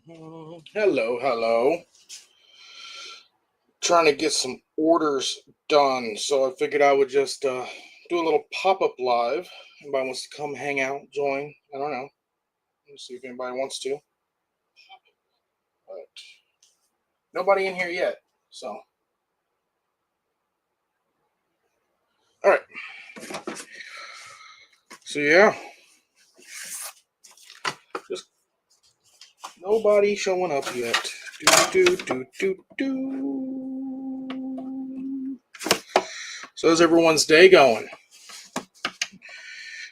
Hello, hello. Trying to get some orders done, so I figured I would just do a little pop-up live. Anybody wants to come hang out, join? I don't know. Let's see if anybody wants to. But nobody in here yet. So, all right. So yeah, just nobody showing up yet. So how's everyone's day going?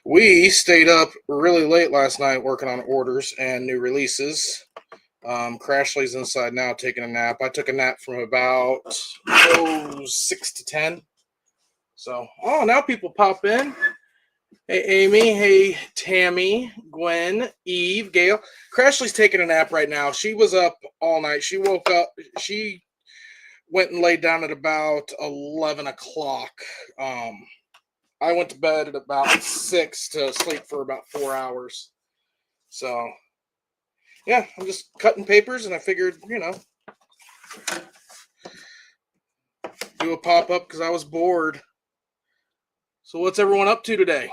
We stayed up really late last night working on orders and new releases. Crashly's inside now taking a nap. I took a nap from about 6 to 10. So, now people pop in. Hey, Amy. Hey, Tammy, Gwen, Eve, Gail. Crashly's taking a nap right now. She was up all night. She woke up. She went and laid down at about 11 o'clock. I went to bed at about 6 to sleep for about 4 hours. So, yeah, I'm just cutting papers, and I figured, do a pop-up because I was bored. So what's everyone up to today?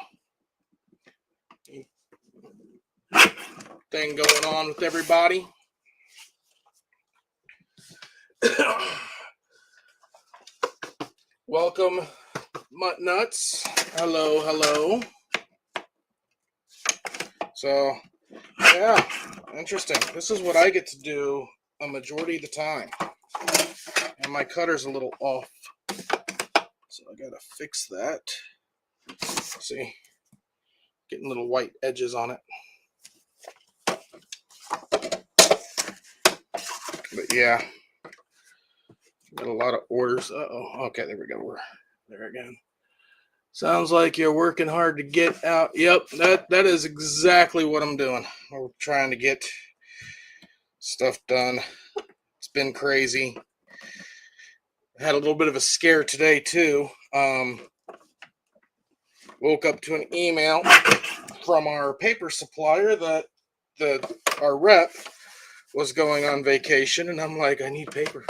Thing going on with everybody? Welcome, Mutt Nuts. Hello, hello. So, yeah, interesting. This is what I get to do a majority of the time. And my cutter's a little off. So I gotta fix that. See, getting little white edges on it. But yeah, got a lot of orders. Okay, there we go. We're there again. Sounds like you're working hard to get out. Yep, that is exactly what I'm doing. We're trying to get stuff done. It's been crazy. I had a little bit of a scare today too. Woke up to an email from our paper supplier that our rep was going on vacation, and I'm like, I need paper.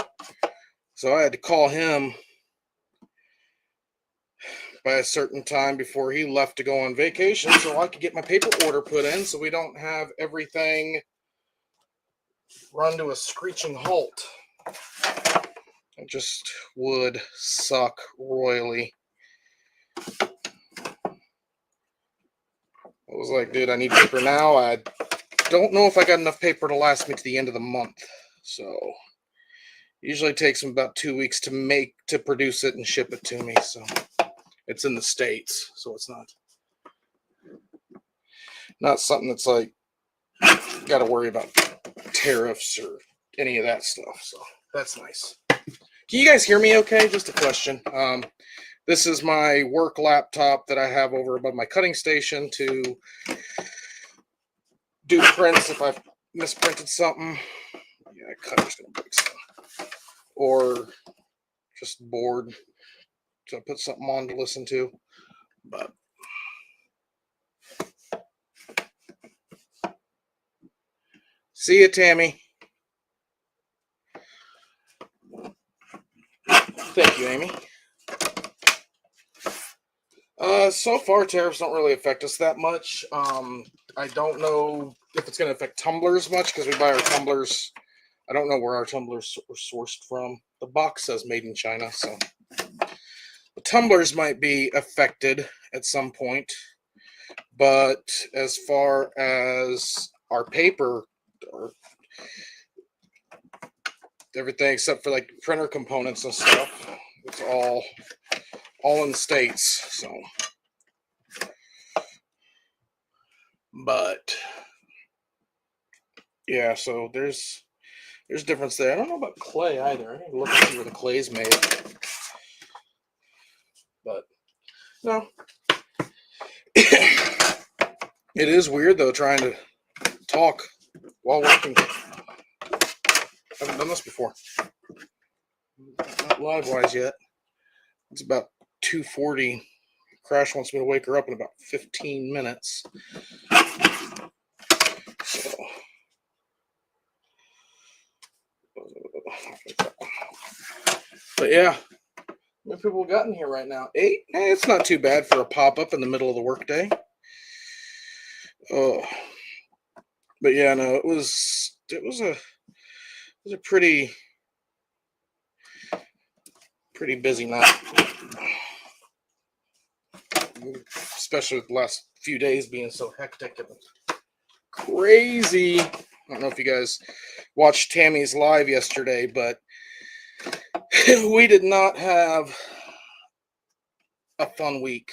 So I had to call him by a certain time before he left to go on vacation so I could get my paper order put in so we don't have everything run to a screeching halt. It just would suck royally. I was like, dude, I need paper now. I don't know if I got enough paper to last me to the end of the month. So usually takes them about 2 weeks to produce it and ship it to me. So it's in the States, so it's not something that's like got to worry about tariffs or any of that stuff. So that's nice. Can you guys hear me okay? Just a question. This is my work laptop that I have over above my cutting station to do prints if I've misprinted something. Yeah, cutter's gonna break some. Or just bored, so I put something on to listen to. But see ya, Tammy. Thank you, Amy. So far, tariffs don't really affect us that much. I don't know if it's going to affect tumblers much because we buy our tumblers. I don't know where our tumblers were sourced from. The box says made in China, so the tumblers might be affected at some point. But as far as our paper, or everything except for like printer components and stuff, it's all in the States. So, but yeah, so there's difference there. I don't know about clay either. I need to look and see where the clay's made. But no. It is weird though trying to talk while working. I haven't done this before. Not live wise yet. It's about 2:40. Crash wants me to wake her up in about 15 minutes. So But yeah, how many people we got in here right now? 8? Hey, it's not too bad for a pop-up in the middle of the workday. Oh, but yeah, no, it was a pretty busy night, especially with the last few days being so hectic and crazy. I don't know if you guys watched Tammy's live yesterday, but we did not have a fun week.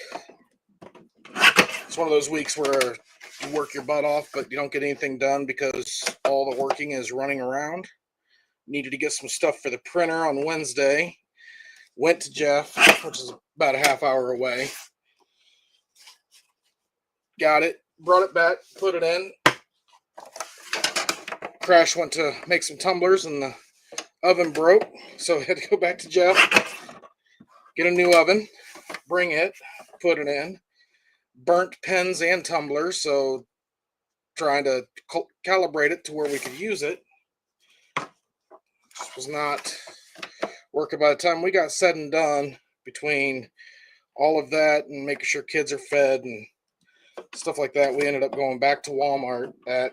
It's one of those weeks where you work your butt off, but you don't get anything done because all the working is running around. Needed to get some stuff for the printer on Wednesday. Went to Jeff, which is about a half hour away. Got it, brought it back, put it in. Crash went to make some tumblers and the oven broke, so I had to go back to Jeff, get a new oven, bring it, put it in. Burnt pens and tumblers, so trying to calibrate it to where we could use it. This was not working. By the time we got said and done, between all of that and making sure kids are fed and stuff like that, we ended up going back to Walmart at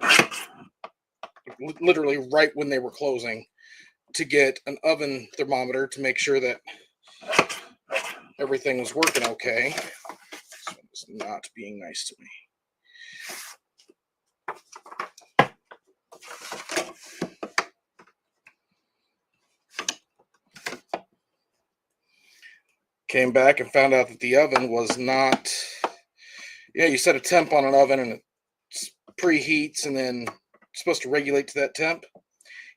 literally right when they were closing to get an oven thermometer to make sure that everything was working okay. This one is not being nice to me. Came back and found out that the oven was not, you set a temp on an oven and it preheats and then it's supposed to regulate to that temp.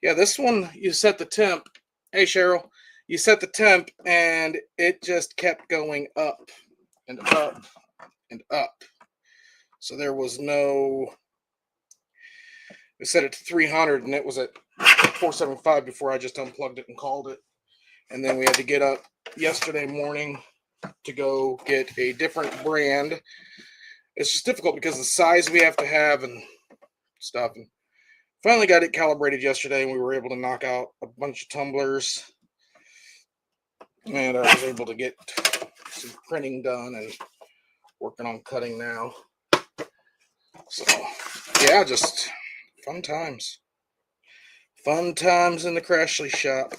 Yeah, this one, you set the temp. Hey, Cheryl, you set the temp and it just kept going up and up and up. So there was no, we set it to 300 and it was at 475 before I just unplugged it and called it. And then we had to get up yesterday morning to go get a different brand. It's just difficult because the size we have to have and stuff. And finally got it calibrated yesterday and we were able to knock out a bunch of tumblers. And I was able to get some printing done and working on cutting now. So, yeah, just fun times. Fun times in the Crashly shop.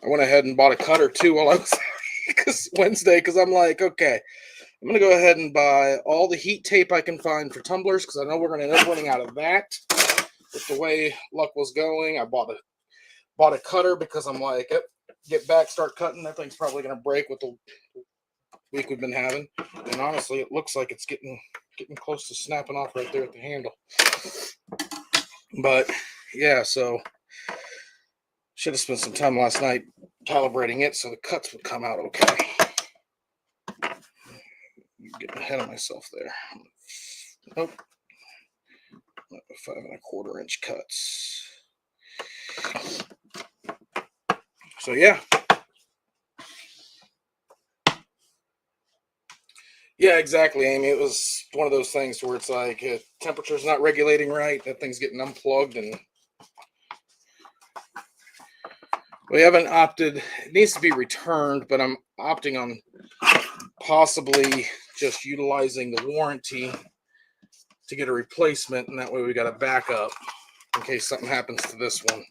I went ahead and bought a cutter too while I was Wednesday because I'm like, okay, I'm going to go ahead and buy all the heat tape I can find for tumblers because I know we're going to end up running out of that. With the way luck was going, I bought a cutter because I'm like, yep, get back, start cutting. That thing's probably going to break with the week we've been having. And honestly, it looks like it's getting close to snapping off right there at the handle. But yeah, so should have spent some time last night calibrating it so the cuts would come out okay. I'm getting ahead of myself there. Nope. 5 1/4 inch cuts. So yeah. Yeah, exactly, Amy. It was one of those things where it's like temperature's not regulating right. That thing's getting unplugged and we haven't opted. It needs to be returned, but I'm opting on possibly just utilizing the warranty to get a replacement, and that way we got a backup in case something happens to this one.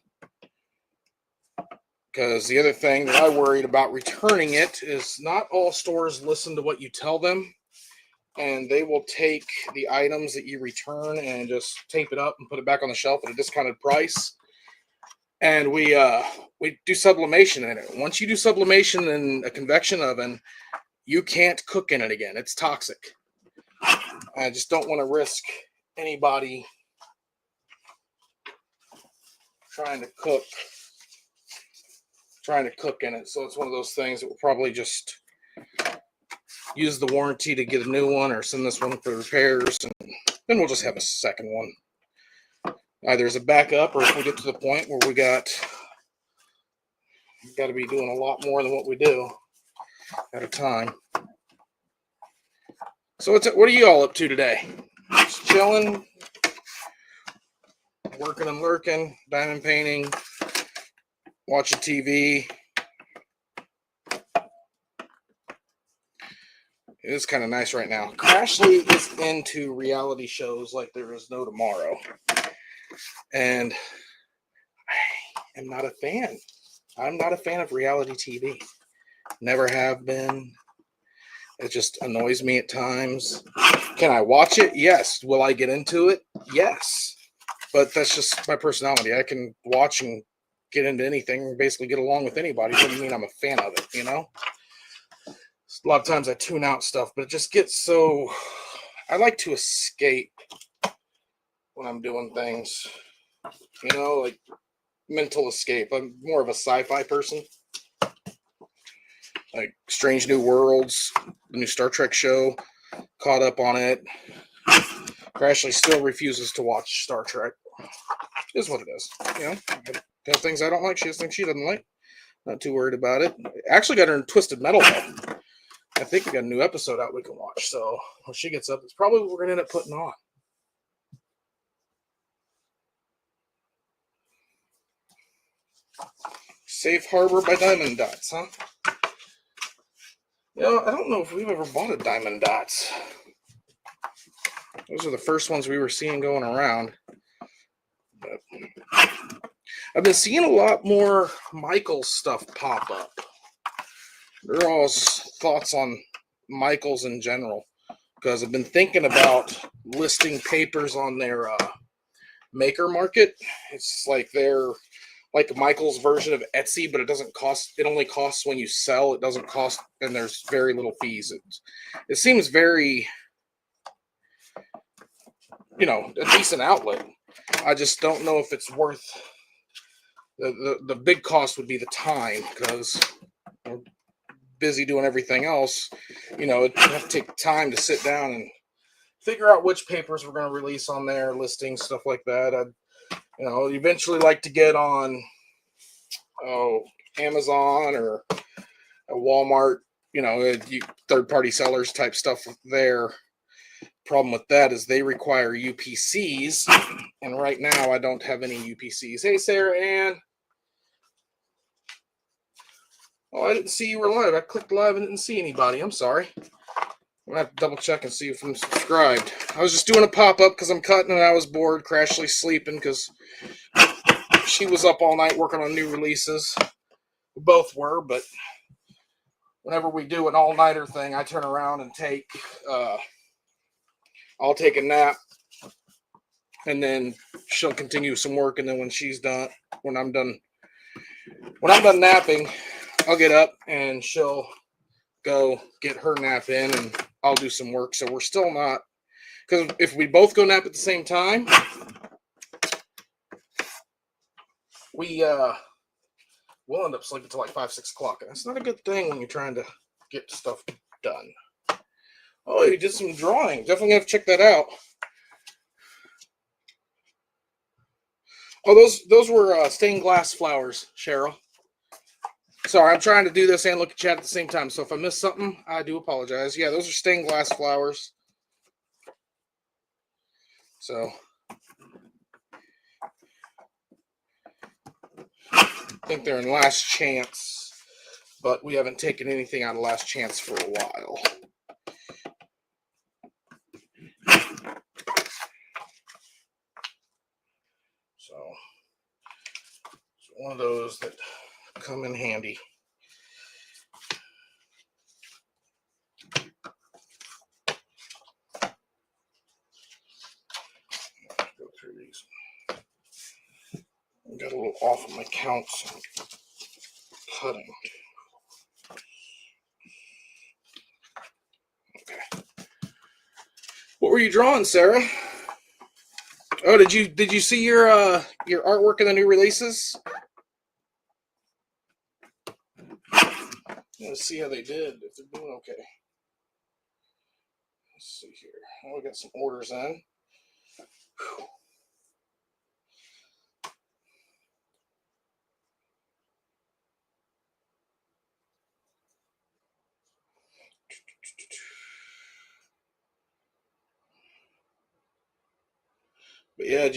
Because the other thing that I worried about returning it is not all stores listen to what you tell them, and they will take the items that you return and just tape it up and put it back on the shelf at a discounted price. And we do sublimation in it. Once you do sublimation in a convection oven, you can't cook in it again. It's toxic. I just don't want to risk anybody trying to cook in it. So it's one of those things that we'll probably just use the warranty to get a new one or send this one for repairs, and then we'll just have a second one. Either as a backup, or if we get to the point where we got to be doing a lot more than what we do at a time. So what are you all up to today? Just chilling, working and lurking, diamond painting, watching TV. It is kind of nice right now. Crashly is into reality shows like there is no tomorrow. And I am not a fan. I'm not a fan of reality TV. Never have been. It just annoys me at times. Can I watch it? Yes. Will I get into it? Yes. But that's just my personality. I can watch and get into anything and basically get along with anybody. Doesn't mean I'm a fan of it, you know? A lot of times I tune out stuff, but it just gets so... I like to escape when I'm doing things. You know, like mental escape. I'm more of a sci-fi person. Like Strange New Worlds, the new Star Trek show. Caught up on it. Crashly still refuses to watch Star Trek. It is what it is. You know, there are things I don't like. She has things she doesn't like. Not too worried about it. Actually got her in Twisted Metal though. I think we got a new episode out we can watch. So when she gets up, it's probably what we're gonna end up putting on. Safe Harbor by Diamond Dots, huh? You know, I don't know if we've ever bought a Diamond Dots. Those are the first ones we were seeing going around. But I've been seeing a lot more Michaels stuff pop up. They're all thoughts on Michaels in general, because I've been thinking about listing papers on their maker market. It's like their like Michael's version of Etsy, but it doesn't cost. It only costs when you sell. It doesn't cost, and there's very little fees. It seems very, you know, a decent outlet. I just don't know if it's worth the big cost would be the time, because we're busy doing everything else. You know, it have to take time to sit down and figure out which papers we're going to release on there, listings, stuff like that. I'd, you know, eventually like to get on Amazon or a Walmart, you know, third-party sellers type stuff there. Problem with that is they require UPCs, and right now I don't have any UPCs. Hey, Sarah Ann. Oh, I didn't see you were live. I clicked live and didn't see anybody. I'm sorry. I'm going to have to double check and see if I'm subscribed. I was just doing a pop-up because I'm cutting and I was bored, Crashly sleeping because she was up all night working on new releases. We both were, but whenever we do an all-nighter thing, I turn around and I'll take a nap, and then she'll continue some work, and then when I'm done napping, I'll get up and she'll go get her nap in, and I'll do some work. So we're still not, because if we both go nap at the same time, we'll end up sleeping till like 5-6 o'clock, and that's not a good thing when you're trying to get stuff done. Oh, you did some drawing. Definitely have to check that out. Oh, those were stained glass flowers, Cheryl. Sorry, I'm trying to do this and look at chat at the same time, so if I missed something, I do apologize. Yeah, those are stained glass flowers. So I think they're in Last Chance, but we haven't taken anything out of Last Chance for a while. So it's one of those that come in handy. Go through these. I got a little off of my counts cutting. Okay. What were you drawing, Sarah? Oh, did you see your artwork in the new releases? Let's see how they did, if they're doing okay. Let's see here. Oh, we got some orders in. Whew. But yeah,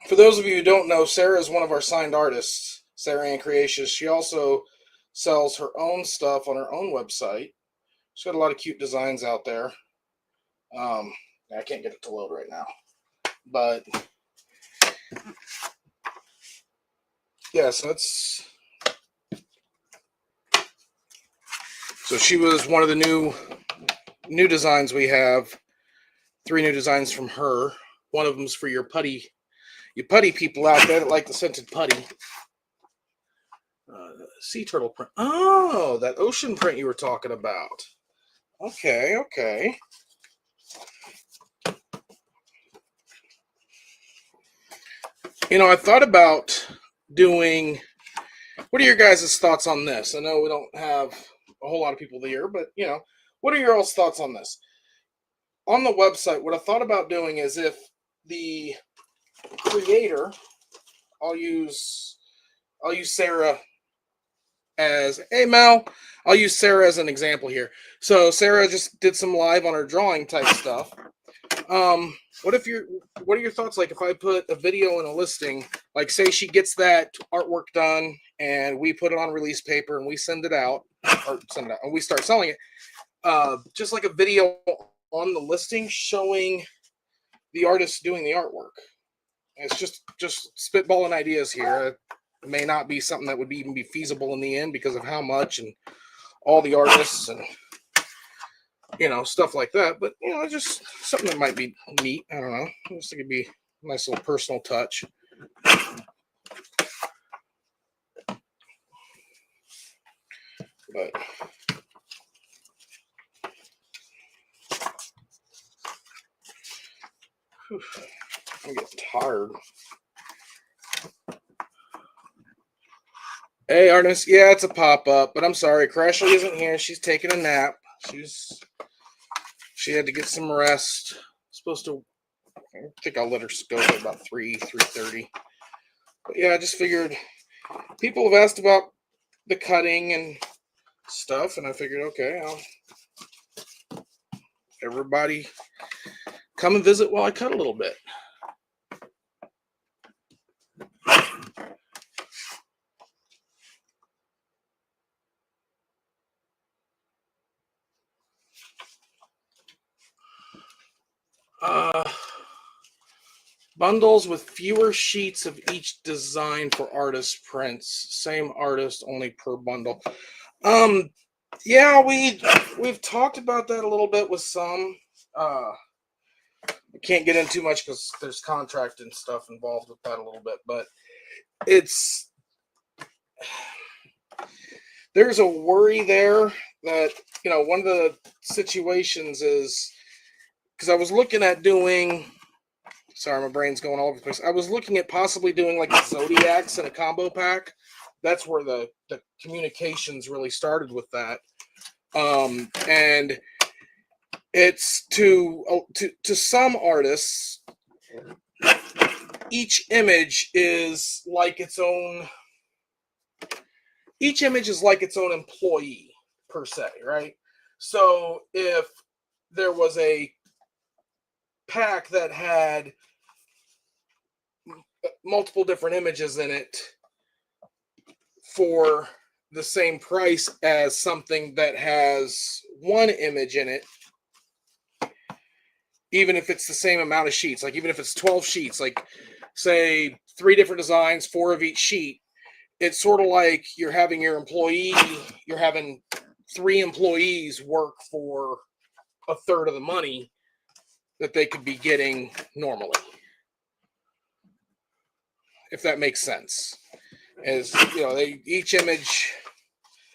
For those of you who don't know, Sarah is one of our signed artists, Sarah Ann Creations. She also sells her own stuff on her own website. She's got a lot of cute designs out there. I can't get it to load right now, but yeah, so she was one of the new designs we have. 3 new designs from her. One of them's for you putty people out there that like the scented putty. Sea turtle print. Oh, that ocean print you were talking about. Okay. I thought about doing. What are your guys' thoughts on this? I know we don't have a whole lot of people here, but what are your all's thoughts on this? On the website, what I thought about doing is if the creator, I'll use Sarah as, hey Mel, I'll use Sarah as an example here. So Sarah just did some live on her drawing type stuff. What are your thoughts like if I put a video in a listing, like say she gets that artwork done and we put it on release paper and we send it out and we start selling it, just like a video on the listing showing the artist doing the artwork. It's just spitballing ideas here. It may not be something that would even be feasible in the end because of how much and all the artists and stuff like that. But just something that might be neat. I don't know. I just think it'd be a nice little personal touch. But I'm getting tired. Hey, Artemis. Yeah, it's a pop-up, but I'm sorry. Crashly isn't here. She's taking a nap. She had to get some rest. I think I'll let her go for about 3:30. But yeah, I just figured people have asked about the cutting and stuff, and I figured, okay, everybody come and visit while I cut a little bit. Bundles with fewer sheets of each design for artist prints. Same artist, only per bundle. Yeah, we've talked about that a little bit with some. We can't get in too much because there's contract and stuff involved with that a little bit, but there's a worry there that one of the situations is because I was looking at doing. Sorry, my brain's going all over the place. I was looking at possibly doing like a Zodiacs in a combo pack. That's where the communications really started with that. And it's to some artists, each image is like its own employee per se, right? So if there was a pack that had multiple different images in it for the same price as something that has one image in it, even if it's the same amount of sheets, like even if it's 12 sheets, like say 3 different designs, 4 of each sheet, it's sort of like you're having 3 employees work for a third of the money that they could be getting normally, if that makes sense. As each image,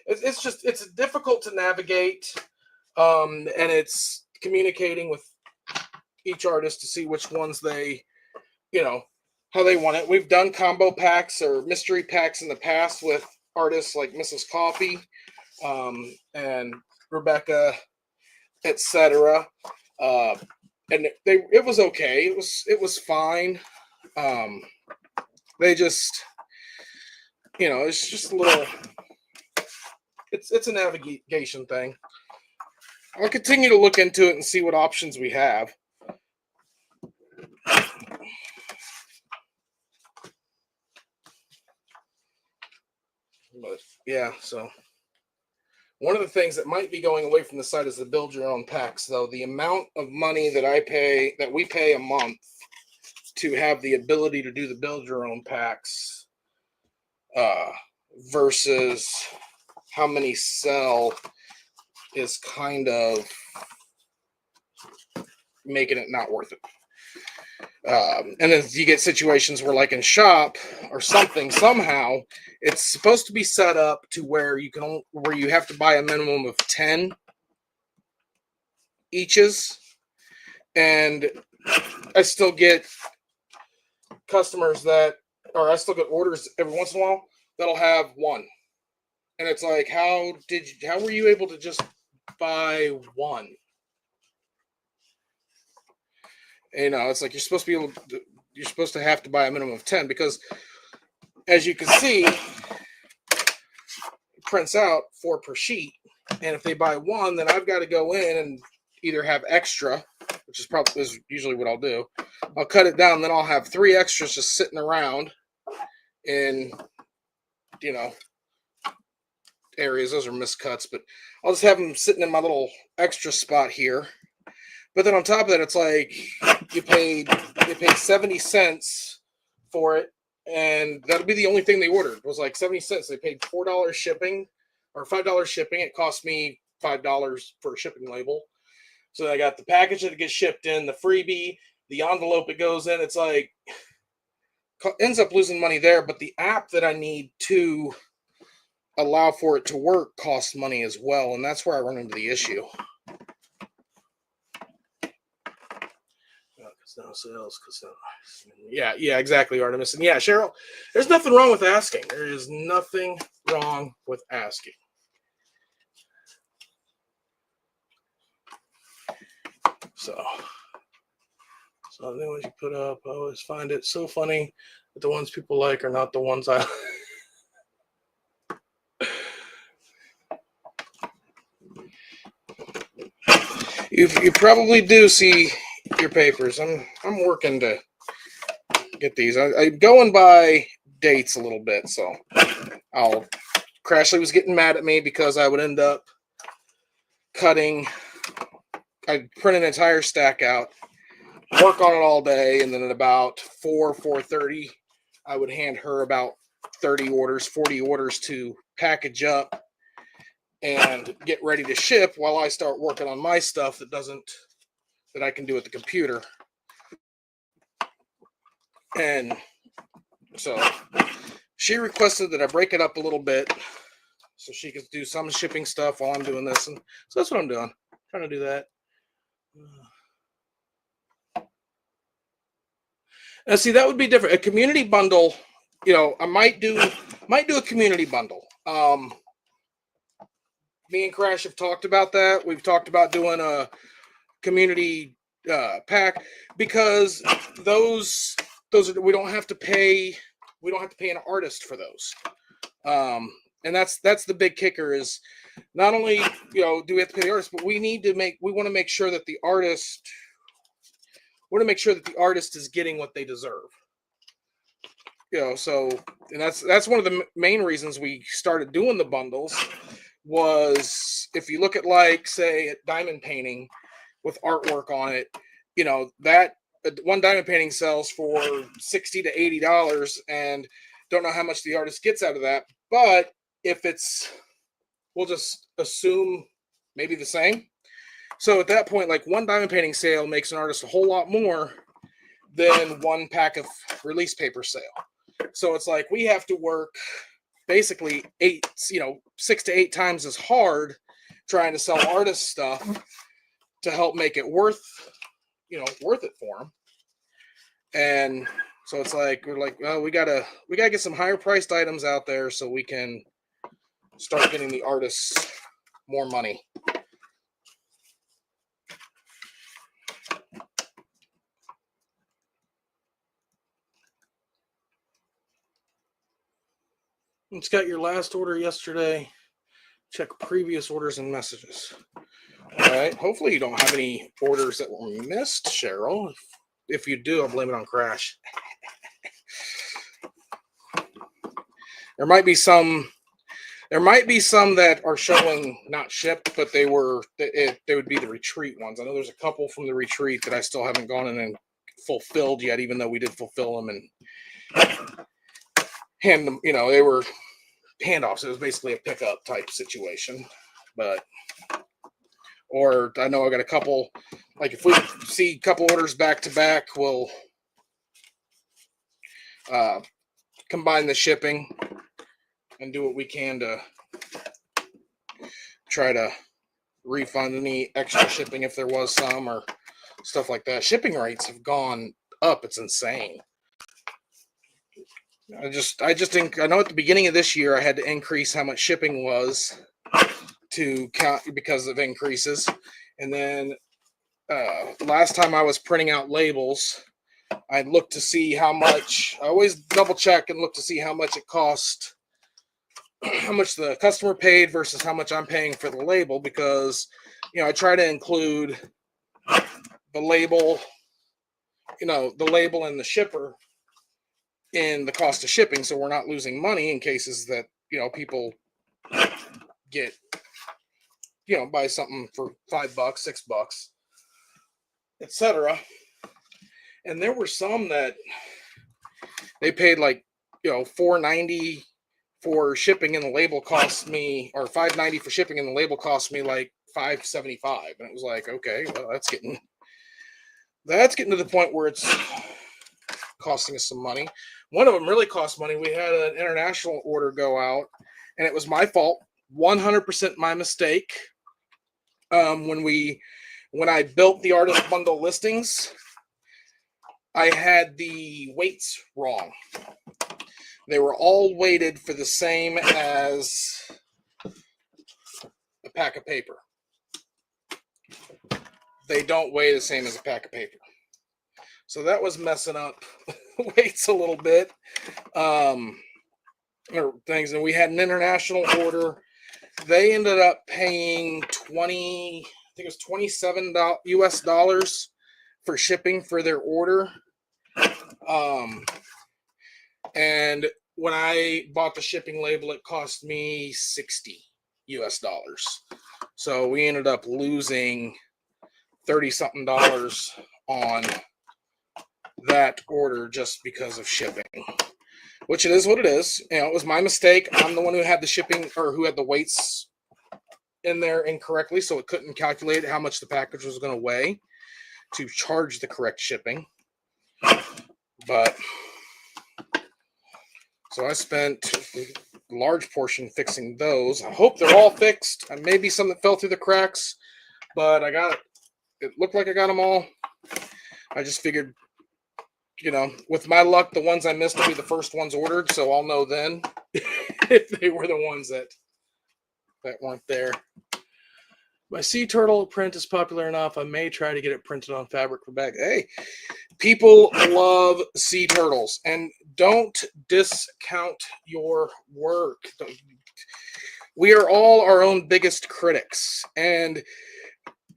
it's difficult to navigate, and it's communicating with each artist to see which ones they, how they want it. We've done combo packs or mystery packs in the past with artists like Mrs. Coffee, and Rebecca, etc. And it was okay. It was fine. They just, it's just a little. It's a navigation thing. I'll continue to look into it and see what options we have. But yeah, so one of the things that might be going away from the site is the build your own packs, though. The amount of money that we pay a month to have the ability to do the build your own packs uh, versus how many sell is kind of making it not worth it. And then you get situations where, like in shop or something, somehow it's supposed to be set up to where you have to buy a minimum of 10 eaches, and I still get I still get orders every once in a while that'll have one, and it's like, how were you able to just buy one? It's like you're supposed to have to buy a minimum of 10 because, as you can see, it prints out 4 per sheet, and if they buy one, then I've got to go in and either have extra, which is usually what I'll do. I'll cut it down, then I'll have 3 extras just sitting around in areas. Those are miscuts, but I'll just have them sitting in my little extra spot here. But then on top of that, it's like they paid 70 cents for it, and that'll be the only thing they ordered was like 70 cents. They paid $4 shipping or $5 shipping. It cost me $5 for a shipping label. So I got the package that gets shipped in, the freebie, the envelope it goes in. It's like ends up losing money there, but the app that I need to allow for it to work costs money as well, and that's where I run into the issue. No sales, yeah, exactly, Artemis. And yeah, Cheryl, there's nothing wrong with asking. There is nothing wrong with asking. So the new ones you put up, I always find it so funny that the ones people like are not the ones I You probably do see your papers. I'm working to get these. I'm going by dates a little bit, so Crashly was getting mad at me because I would end up I'd print an entire stack out, work on it all day, and then at about 4:30, I would hand her about 40 orders to package up and get ready to ship while I start working on my stuff that I can do at the computer. And so she requested that I break it up a little bit so she could do some shipping stuff while I'm doing this. And so that's what I'm doing. Trying to do that. Now, see, that would be different. A community bundle, I might do a community bundle. Me and Crash have talked about that. We've talked about doing a community pack because those are, we don't have to pay an artist for those. And that's the big kicker is not only do we have to pay the artist, but we want to make sure that the artist is getting what they deserve. So, and that's one of the main reasons we started doing the bundles was if you look at, like, say, at diamond painting with artwork on it, that one diamond painting sells for $60 to $80, and don't know how much the artist gets out of that. But if we'll just assume maybe the same. So at that point, like, one diamond painting sale makes an artist a whole lot more than one pack of release paper sale. So it's like we have to work basically 6 to 8 times as hard trying to sell artist stuff to help make it worth it for them. And so it's like we're like, well, we gotta get some higher priced items out there so we can start getting the artists more money. It's got your last order yesterday. Check previous orders and messages. All right. Hopefully you don't have any orders that were missed, Cheryl. If you do, I'll blame it on Crash. There might be some There might be some that are showing not shipped, but they would be the retreat ones. I know there's a couple from the retreat that I still haven't gone in and fulfilled yet, even though we did fulfill them and hand them. They were handoffs. It was basically a pickup type situation. Or I know I got a couple. Like if we see a couple orders back to back, we'll combine the shipping and do what we can to try to refund any extra shipping if there was some or stuff like that. Shipping rates have gone up. It's insane. I know at the beginning of this year I had to increase how much shipping was to count because of increases. And then last time I was printing out labels, I looked to see how much. I always double check and look to see how much it cost, how much the customer paid versus how much I'm paying for the label, because I try to include the label, the label and the shipper in the cost of shipping, so we're not losing money in cases that people get buy something for $5, $6, etc. And there were some that they paid like $4.90 for shipping, and the label cost me, or $5.90 for shipping, and the label cost me like $5.75, and it was like, okay, well, that's getting to the point where it's costing us some money. One of them really cost money. We had an international order go out, and it was my fault, 100% my mistake. When I built the artist bundle listings, I had the weights wrong. They were all weighted for the same as a pack of paper. They don't weigh the same as a pack of paper. So that was messing up weights a little bit. Or things. And we had an international order. They ended up paying I think it was $27 US for shipping for their order. And when I bought the shipping label, it cost me $60 US. So we ended up losing $30-something on that order just because of shipping, which it is what it is. It was my mistake. I'm the one who had the shipping, or who had the weights in there incorrectly, so it couldn't calculate how much the package was going to weigh to charge the correct shipping. But so I spent a large portion fixing those. I hope they're all fixed. Maybe some that fell through the cracks, but it looked like I got them all. I just figured, with my luck, the ones I missed will be the first ones ordered, so I'll know then if they were the ones that weren't there. My sea turtle print is popular enough. I may try to get it printed on fabric for bag. Hey, people love sea turtles, and don't discount your work. We are all our own biggest critics, and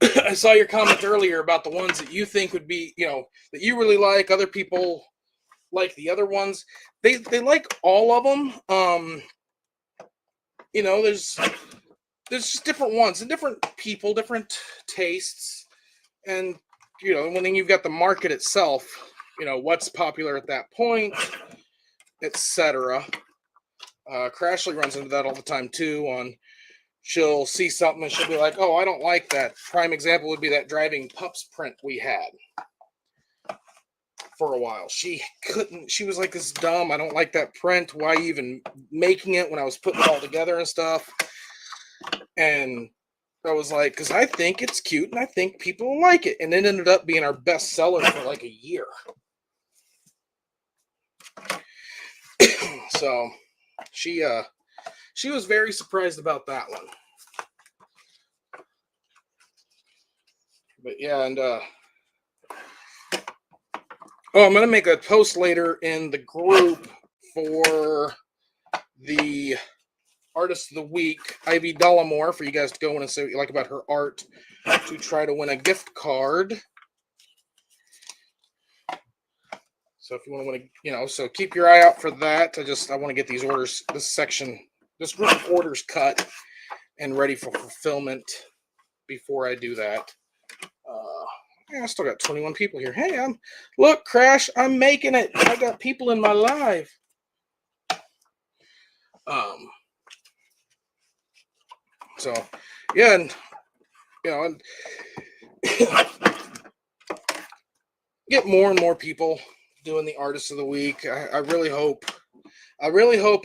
I saw your comment earlier about the ones that you think would be, that you really like. Other people like the other ones. They like all of them. There's just different ones and different people, different tastes, and when you've got the market itself, what's popular at that point, etc. Crashly runs into that all the time too. She'll see something and she'll be like, "Oh, I don't like that." Prime example would be that driving pups print we had for a while. She was like, "This is dumb. I don't like that print. Why even making it when I was putting it all together and stuff?" And I was like, because I think it's cute and I think people will like it. And it ended up being our best seller for like a year. So she was very surprised about that one. But yeah, and I'm gonna make a post later in the group for the Artist of the Week, Ivy Dollamore, for you guys to go in and say what you like about her art, to try to win a gift card. So if you want to, so keep your eye out for that. I want to get these orders, this section this group of orders cut and ready for fulfillment before I do that. Yeah, I still got 21 people here. Hey, look, Crash, I'm making it. I got people in my live. So yeah, and and get more and more people doing the Artist of the Week. I really hope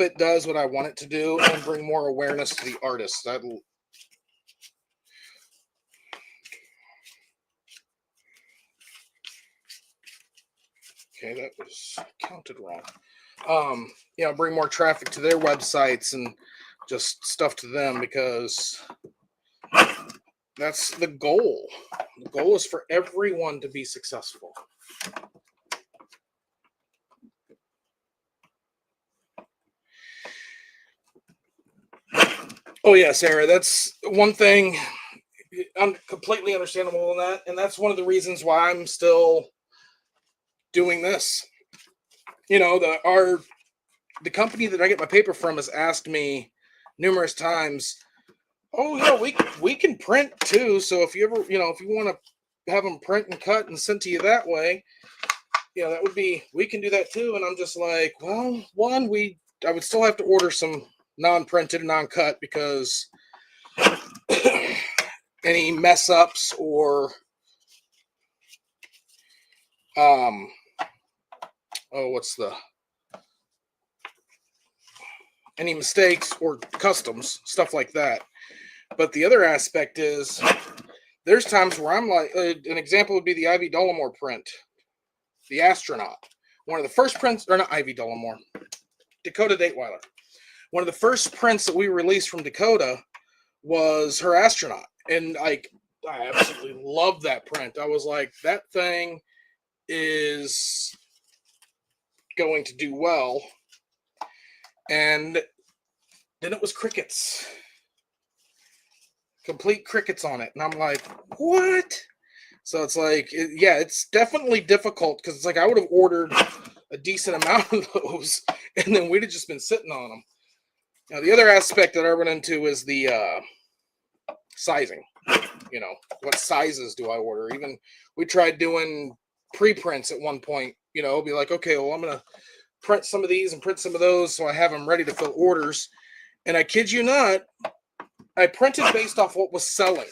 it does what I want it to do and bring more awareness to the artists. Okay, that was counted wrong. Bring more traffic to their websites and just stuff to them, because that's the goal. The goal is for everyone to be successful. Oh yeah, Sarah, that's one thing. I'm completely understandable in that, and that's one of the reasons why I'm still doing this. The company that I get my paper from has asked me numerous times, "Oh yeah, we can print too. So if you ever, if you want to have them print and cut and sent to you that way, that would be, we can do that too." And I'm just like, well, I would still have to order some non-printed, non-cut, because any mess ups or any mistakes or customs, stuff like that. But the other aspect is, there's times where I'm like, an example would be the Ivy Dollamore print, the Astronaut. One of the first prints, or not Ivy Dollamore, Dakota Dateweiler. One of the first prints that we released from Dakota was her Astronaut. And I absolutely loved that print. I was like, that thing is going to do well. And then it was crickets. Complete crickets on it. And I'm like, what? So it's like, it's definitely difficult, because it's like I would have ordered a decent amount of those, and then we'd have just been sitting on them. Now, the other aspect that I run into is the sizing. What sizes do I order? Even we tried doing pre-prints at one point. Be like, okay, well, I'm going to print some of these and print some of those so I have them ready to fill orders. And I kid you not, I printed based off what was selling.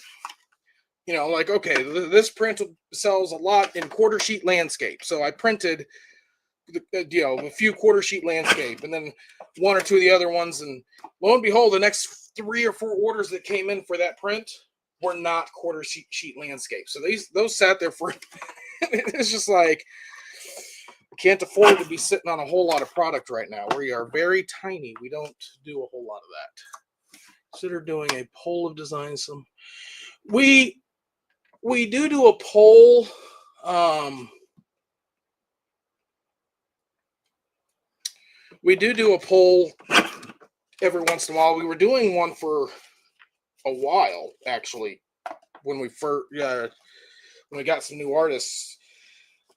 Like, okay, this print sells a lot in quarter sheet landscape. So I printed, a few quarter sheet landscape, and then one or two of the other ones. And lo and behold, the next 3 or 4 orders that came in for that print were not quarter sheet landscape. So those sat there for, it's just like, I can't afford to be sitting on a whole lot of product right now. We are very tiny. We don't do a whole lot of that. Consider doing a poll of designs. We do a poll. We do a poll every once in a while. We were doing one for a while, actually, when we got some new artists.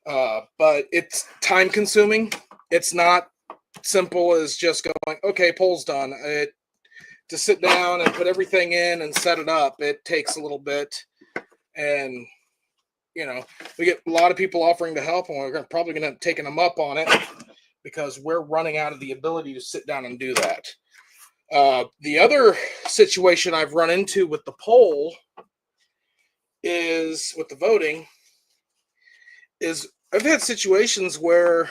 But it's time consuming. It's not simple as just going, okay, poll's done. To sit down and put everything in and set it up, it takes a little bit. And, we get a lot of people offering to help, and we're probably going to take them up on it, because we're running out of the ability to sit down and do that. The other situation I've run into with the poll is, with the voting, is I've had situations where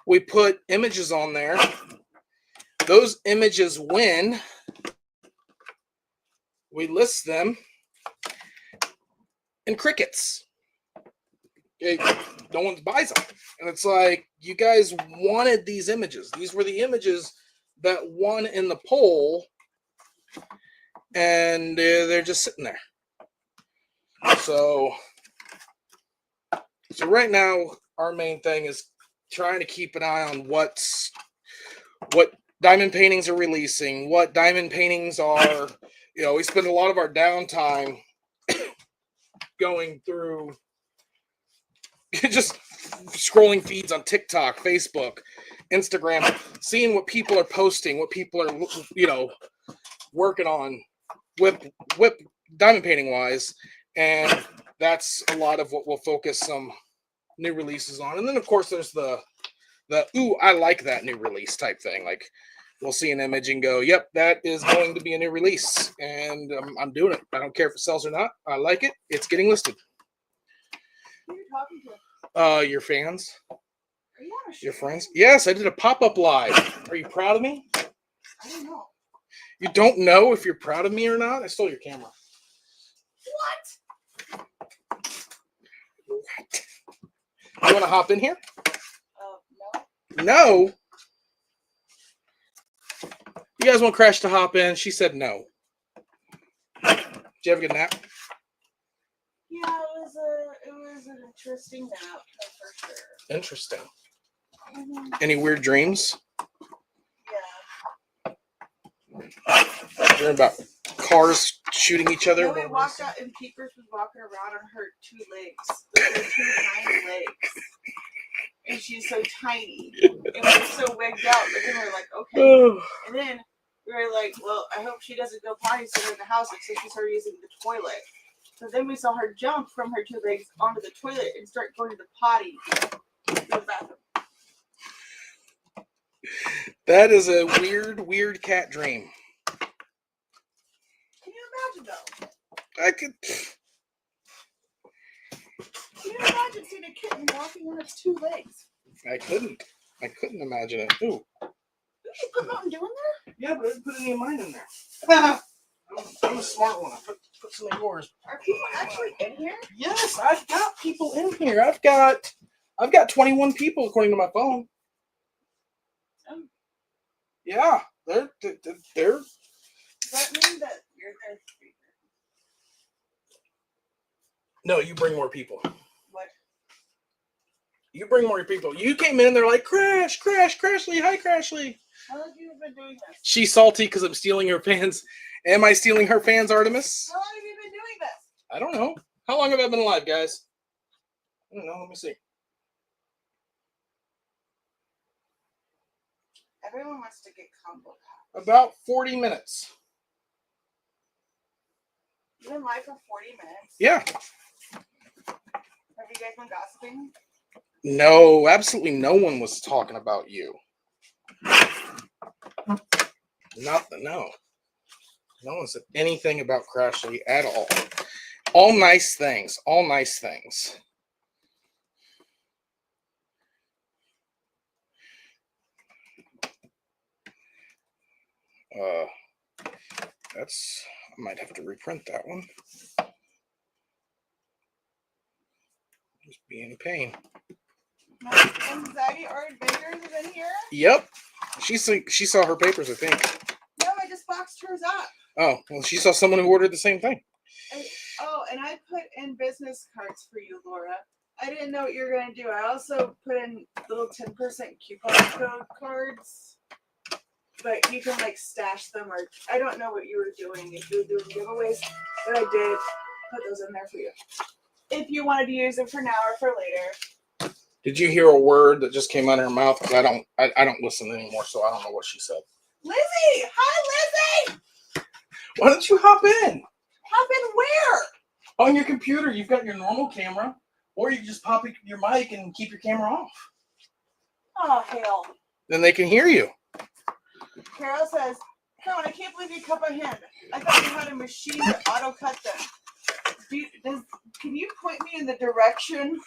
we put images on there. Those images win. We list them, and crickets. No one buys them. And it's like, you guys wanted these images. These were the images that won in the poll, and they're just sitting there. So right now, our main thing is trying to keep an eye on what diamond paintings are releasing, what diamond paintings are. We spend a lot of our downtime going through just scrolling feeds on TikTok, Facebook, Instagram, seeing what people are posting, what people are, working on whip diamond painting wise, and that's a lot of what we'll focus some new releases on. And then of course there's the ooh, I like that new release type thing. Like we'll see an image and go, yep, that is going to be a new release, and I'm doing it. I don't care if it sells or not. I like it. It's getting listed. Who are you talking to? Your fans. Are you on a show? Your friends. Yes, I did a pop-up live. Are you proud of me? I don't know. You don't know if you're proud of me or not? I stole your camera. What? You want to hop in here? No. No. You guys want Crash to hop in? She said no. Did you have a good nap? Yeah, it was an interesting nap for sure. Interesting. Mm-hmm. Any weird dreams? Yeah. Dream about cars shooting each other? No, we walked out and Peepers was walking around on her 2 legs. Her 2 tiny legs. And she's so tiny. And we're so wigged out. But then we're like, okay. And then we were like, well, I hope she doesn't go potty somewhere in the house until she started using the toilet. So then we saw her jump from her 2 legs onto the toilet and start going to the potty. To the bathroom. That is a weird cat dream. Can you imagine though? I could. Can you imagine seeing a kitten walking on its 2 legs? I couldn't imagine it. Ooh. You should put Mountain Dew in there? Yeah, but I didn't put any of mine in there. I'm a smart one. I put some of yours. Are people actually in here? Yes, I've got people in here. I've got 21 people according to my phone. Oh. Yeah, they're. Does that mean that you're there? No, you bring more people. What? You bring more people. You came in and they're like, Crashly, hi Crashly. How long have you been doing this? She's salty because I'm stealing her fans. Am I stealing her fans, Artemis? How long have you been doing this? I don't know. How long have I been alive, guys? I don't know. Let me see. Everyone wants to get combo packs. About 40 minutes. You've been live for 40 minutes? Yeah. Have you guys been gossiping? No, absolutely no one was talking about you. Nothing, no. No one said anything about Crashly at all. All nice things. All nice things. I might have to reprint that one. Just being a pain. Anxiety or Adventures is in here? Yep. She saw her papers, I think. No, I just boxed hers up. Oh, well, she saw someone who ordered the same thing. And I put in business cards for you, Laura. I didn't know what you were going to do. I also put in little 10% coupon code cards. But you can like stash them, or I don't know what you were doing, if you were doing giveaways, but I did put those in there for you. If you wanted to use them for now or for later. Did you hear a word that just came out of her mouth? Because I don't listen anymore, so I don't know what she said. Lizzie! Hi, Lizzie! Why don't you hop in? Hop in where? On your computer, you've got your normal camera, or you just pop your mic and keep your camera off. Oh, hell. Then they can hear you. Carol says, Kerwin, I can't believe you cut by hand. I thought you had a machine to auto cut them. Can you point me in the direction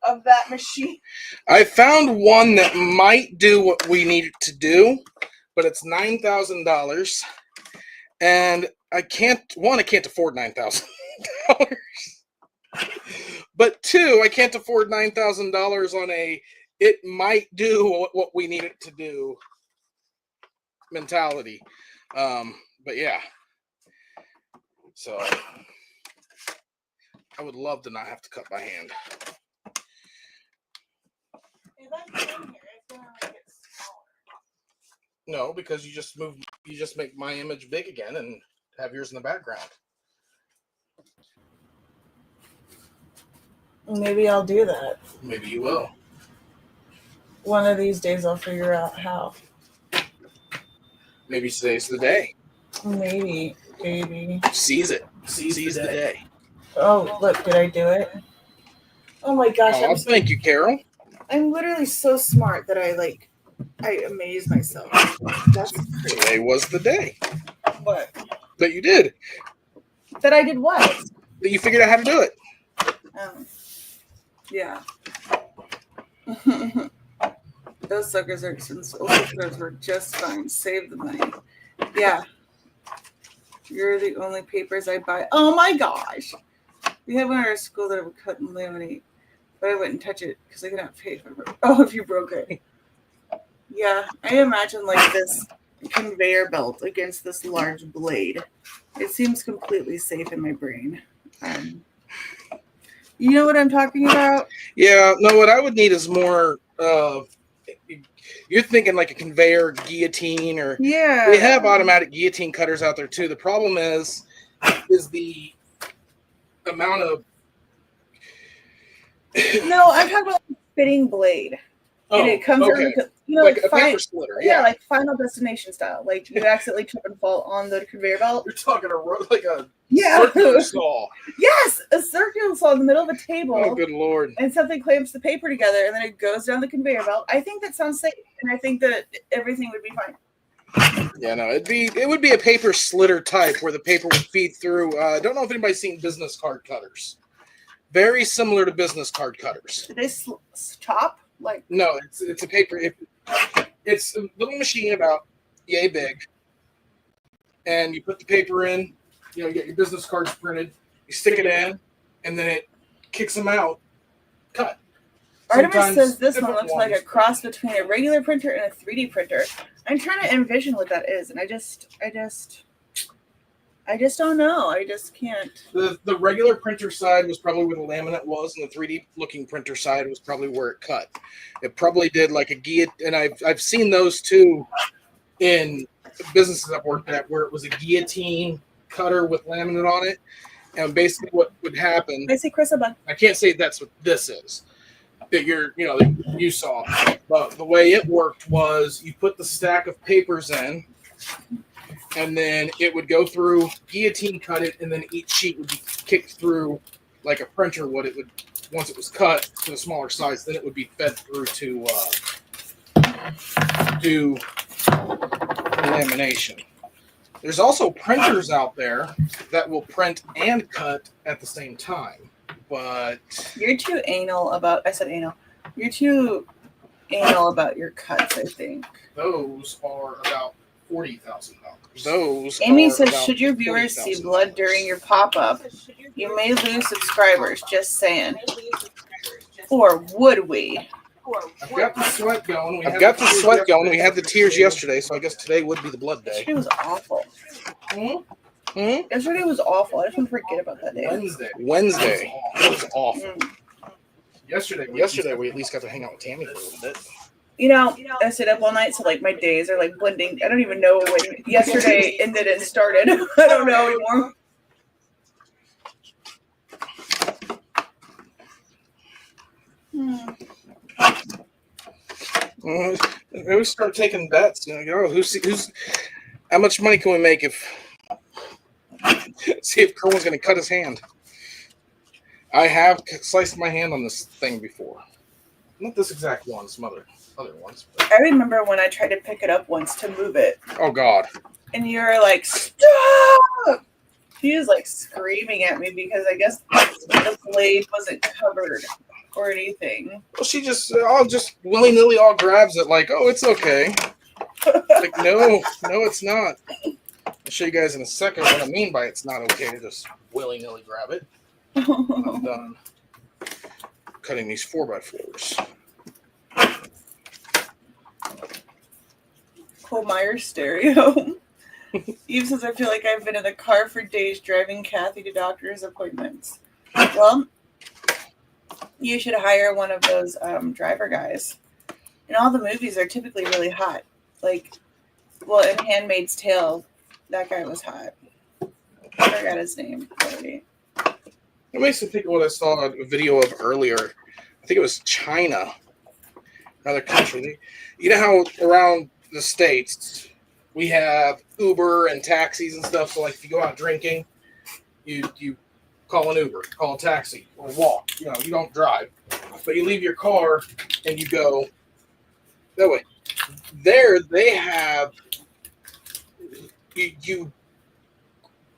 of that machine? I found one that might do what we need it to do, but it's $9,000, and I can't afford $9,000. But 2, I can't afford $9,000 on it might do what we need it to do mentality. But yeah. So I would love to not have to cut by hand. If that's in here, it's gonna make it smaller. No, because you just make my image big again and have yours in the background. Maybe I'll do that. Maybe you will. One of these days I'll figure out how. Maybe today's the day. Maybe. Seize it. Seize the day. Oh, look, did I do it? Oh my gosh. Oh, thank you, Carol. I'm literally so smart that I amaze myself. That's crazy. Today was the day. What? That you did. That I did what? That you figured out how to do it. Yeah. Those suckers are expensive. Those were just fine. Save the money. Yeah. You're the only papers I buy. Oh my gosh. We had one at our school that I would cut and laminate, but I wouldn't touch it because I cannot pay for it. Oh, if you broke it. Yeah, I imagine like this conveyor belt against this large blade. It seems completely safe in my brain. You know what I'm talking about? Yeah, no, what I would need is more you're thinking like a conveyor guillotine, or Yeah. they have automatic guillotine cutters out there too. The problem is the amount of No, I'm talking about a spitting blade. And it comes out like a paper splitter. Yeah, like Final Destination style. Like you accidentally trip and fall on the conveyor belt. You're talking like a circular saw. Yes, a circular saw in the middle of a table. Oh, good Lord. And something clamps the paper together, and then it goes down the conveyor belt. I think that sounds safe, and I think that everything would be fine. Yeah, no, it would be a paper slitter type where the paper would feed through. I don't know if anybody's seen business card cutters. Very similar to business card cutters. Do they chop? No, it's a paper. It's a little machine about yay big, and you put the paper in. You get your business cards printed. You stick it in, and then it kicks them out. Cut. Artemis says this one looks like a cross between a regular printer and a 3D printer. I'm trying to envision what that is, and I just don't know. I just can't. The regular printer side was probably where the laminate was, and the 3D looking printer side was probably where it cut. It probably did like a guillotine, and I've seen those too in businesses I've worked at where it was a guillotine cutter with laminate on it. And basically what would happen, I see Chris above. I can't say that's what this is that you saw, but the way it worked was you put the stack of papers in, and then it would go through, guillotine cut it, and then each sheet would be kicked through like a printer would. It would, once it was cut to a smaller size, then it would be fed through to do lamination. There's also printers out there that will print and cut at the same time, but you're too anal about. I said anal. You're too anal about your cuts. I think those are about $40,000. Amy says, should your viewers see blood during your pop-up, you may lose subscribers. Just saying. Or would we? I've got the sweat going. We had the tears yesterday, so I guess today would be the blood day. Yesterday was awful. Yesterday was awful. I just want to forget about that day. Wednesday. It was awful. Yesterday we at least got to hang out with Tammy for a little bit. I stayed up all night, so my days are blending. I don't even know when yesterday ended and started. I don't know anymore. We start taking bets. Who's how much money can we make see if Kerwin's going to cut his hand. I have sliced my hand on this thing before. Not this exact one, some other ones. But. I remember when I tried to pick it up once to move it. Oh, God. And you were like, stop! He was screaming at me because I guess the blade wasn't covered or anything. Well, she just willy-nilly all grabs it oh, it's okay. No, it's not. I'll show you guys in a second what I mean by it's not okay to just willy-nilly grab it. I'm done cutting these 4x4s. Cole Meyer stereo. Eve says, I feel like I've been in the car for days driving Kathy to doctor's appointments. Well, you should hire one of those driver guys. And all the movies are typically really hot. In Handmaid's Tale, that guy was hot. I forgot his name already. It makes me think of what I saw a video of earlier. I think it was China. another country. You know how around the States we have Uber and taxis and stuff. So like if you go out drinking, you call an Uber, call a taxi, or walk. You know, you don't drive, but you leave your car and you go that way. There they have you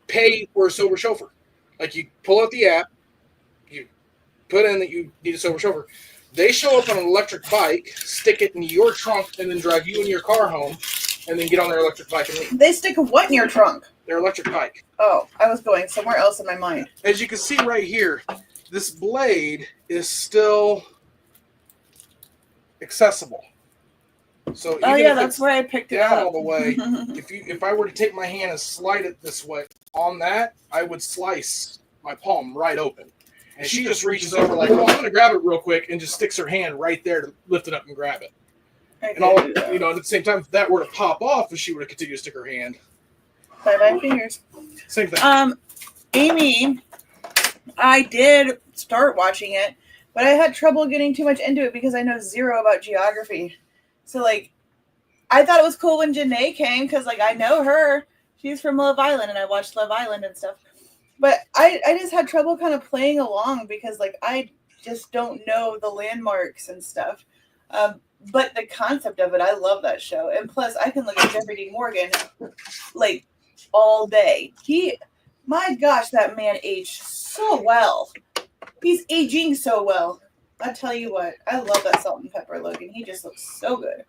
pay for a sober chauffeur. Like you pull out the app, you put in that you need a sober chauffeur. They show up on an electric bike, stick it in your trunk, and then drive you and your car home, and then get on their electric bike and leave. They stick a what in your trunk? Their electric bike. Oh, I was going somewhere else in my mind. As you can see right here, this blade is still accessible. So Oh yeah, that's why I picked it down up all the way. If I were to take my hand and slide it this way on that, I would slice my palm right open. And she just reaches over like, "Oh, I'm going to grab it real quick," and just sticks her hand right there to lift it up and grab it. And all, you know, at the same time, if that were to pop off, if she were to continue to stick her hand, bye fingers. Same thing. Amy, I did start watching it, but I had trouble getting too much into it because I know zero about geography. So, like, I thought it was cool when Janae came because, like, I know her. She's from Love Island, and I watched Love Island and stuff. But I just had trouble kind of playing along because, like, I just don't know the landmarks and stuff. But the concept of it, I love that show. And plus, I can look at Jeffrey D. Morgan, like, all day. My gosh, that man aged so well. He's aging so well. I tell you what, I love that Salt and Pepper Logan. He just looks so good.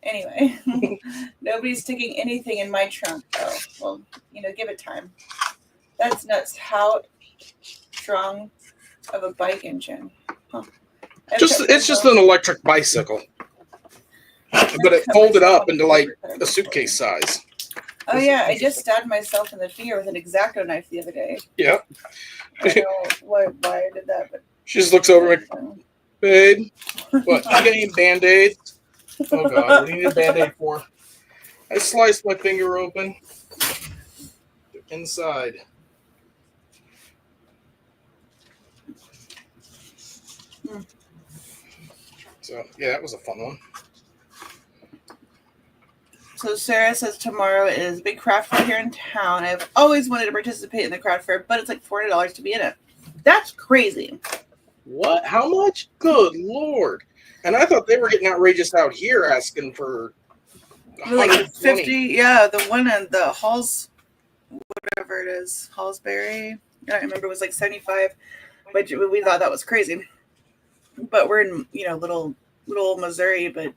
Anyway, nobody's sticking anything in my trunk, though. Well, you know, give it time. That's nuts. How strong of a bike engine? Huh. It's just an electric bicycle, but it folded up into like a suitcase size. Oh yeah, I just stabbed myself in the finger with an X-Acto knife the other day. Yeah. I don't know why I did that, but she just looks over and like, "Babe, what? You got any Band-Aids?" Oh God, what do you need a Band-Aid for? I sliced my finger open. Inside. So yeah, that was a fun one. So Sarah says tomorrow is a big craft fair here in town. I've always wanted to participate in the craft fair, but it's like $400 to be in it. That's crazy. What? How much? Good Lord. And I thought they were getting outrageous out here asking for like 50. Yeah, the one in the Halls, whatever it is, Hallsbury. I don't remember. It was like 75, but we thought that was crazy. But we're in, you know, little Missouri, but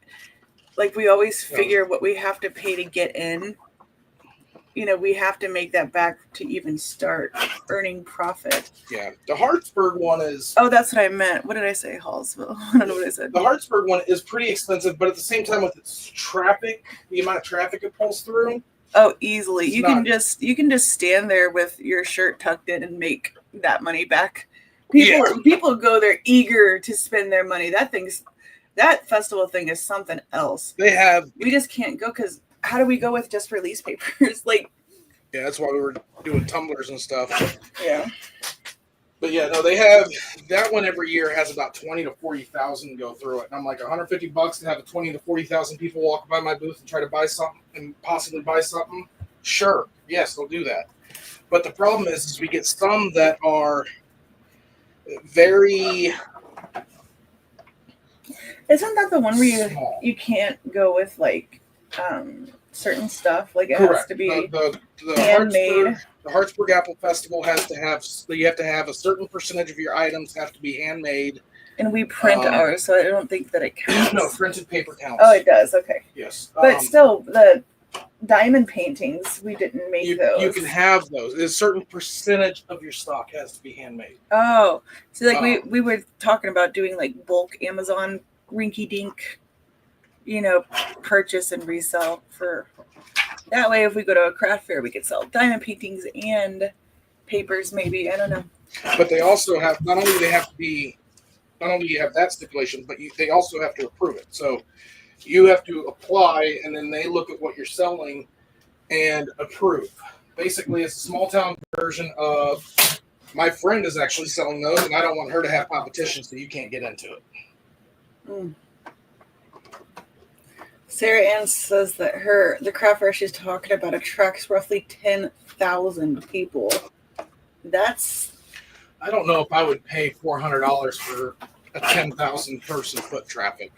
like we always figure what we have to pay to get in. You know, we have to make that back to even start earning profit. Yeah. The Hartsburg one is... Oh, that's what I meant. What did I say? Hallsville. I don't know what I said. The Hartsburg one is pretty expensive, but at the same time with its traffic, the amount of traffic it pulls through. Oh, easily. You can just stand there with your shirt tucked in and make that money back. People go there eager to spend their money. That festival thing is something else. We just can't go because how do we go with just release papers? Like, yeah, that's why we were doing tumblers and stuff. Yeah. But yeah, no, they have that one every year has about 20 to 40,000 go through it. And I'm like, $150 to have 20 to 40,000 people walk by my booth and try to buy something and possibly buy something. Sure. Yes, they'll do that. But the problem is we get some that are very... Isn't that the one where you can't go with like certain stuff? Like it has to be the handmade. The Hartsburg Apple Festival you have to have a certain percentage of your items have to be handmade. And we print ours, so I don't think that it counts. No, printed paper counts. Oh, it does. Okay. Yes. But still, the diamond paintings, we didn't make those. You can have those. A certain percentage of your stock has to be handmade. Oh, so like we were talking about doing like bulk Amazon rinky-dink, you know, purchase and resell for that way. If we go to a craft fair, we could sell diamond paintings and papers, maybe. I don't know. But they also have not only do you have that stipulation, but they also have to approve it. So you have to apply, and then they look at what you're selling and approve. Basically, it's a small town version of my friend is actually selling those, and I don't want her to have competition, so you can't get into it. Mm. Sarah Ann says that the craft fair she's talking about attracts roughly 10,000 people. That's I don't know if I would pay $400 for a 10,000 person foot traffic.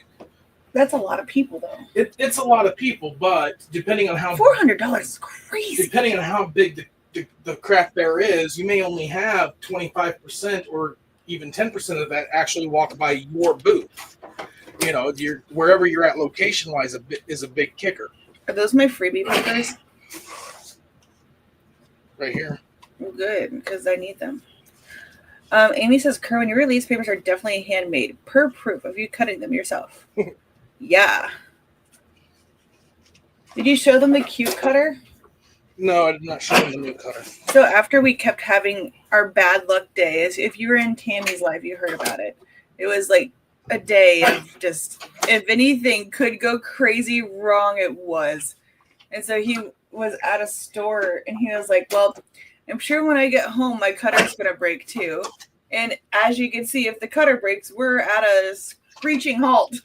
a lot of people, though. It's a lot of people, but depending on how $400 is crazy. depending on how big the craft fair is, you may only have 25% or even 10% of that actually walk by your booth. You know, wherever you're at location wise is a big kicker. Are those my freebie papers? Right here. Good, because I need them. Amy says, Kerwin, your release papers are definitely handmade, per proof of you cutting them yourself. Yeah. Did you show them the cute cutter? No, I did not show them the new cutter. So after we kept having our bad luck days, if you were in Tammy's life, you heard about it. It was like a day of just, if anything could go crazy wrong, it was. And so he was at a store and he was like, well, I'm sure when I get home, my cutter's going to break too. And as you can see, if the cutter breaks, we're at a screeching halt.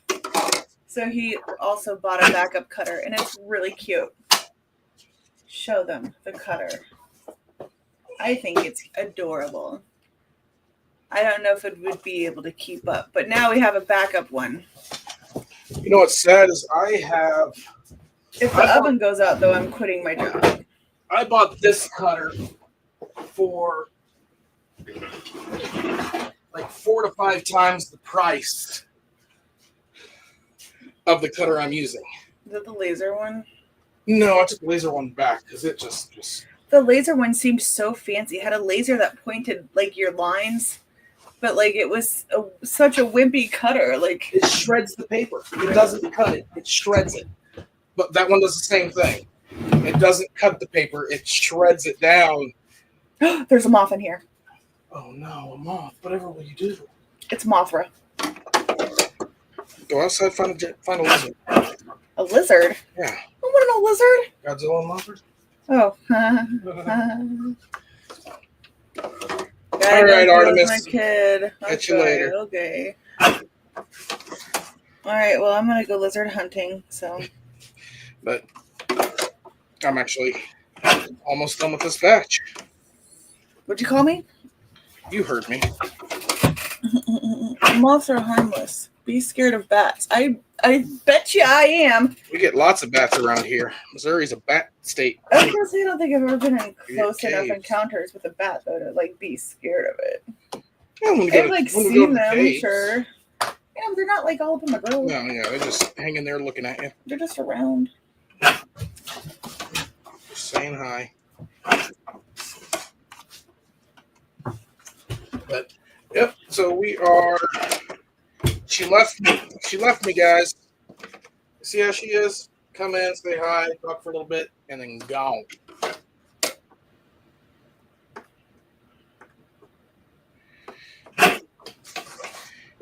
So he also bought a backup cutter and it's really cute. Show them the cutter. I think it's adorable. I don't know if it would be able to keep up, but now we have a backup one. You know what's sad is If the oven goes out, though, I'm quitting my job. I bought this cutter for like 4 to 5 times the price of the cutter I'm using. Is that the laser one? No, I took the laser one back because it just... The laser one seemed so fancy. It had a laser that pointed like your lines, but like it was such a wimpy cutter. Like it shreds the paper. It doesn't cut it. It shreds it. But that one does the same thing. It doesn't cut the paper. It shreds it down. There's a moth in here. Oh no, a moth. Whatever will you do? It's Mothra. Go outside, find a lizard. A lizard? Yeah. I want to know lizard. Godzilla and Mothra? Oh. All right, Artemis. My kid. Catch you later. Okay. All right. Well, I'm gonna go lizard hunting. So. But I'm actually almost done with this batch. What'd you call me? You heard me. Moths are harmless. Be scared of bats. I bet you I am. We get lots of bats around here. Missouri's a bat state. I was gonna say I don't think I've ever been in close enough encounters with a bat though to like be scared of it. Yeah, I've like seen them, sure. Yeah, but they're not like all up in the road. No, yeah, they're just hanging there looking at you. They're just around. Just saying hi. But yep, so we are. She left me, guys. See how she is? Come in, say hi, talk for a little bit, and then gone.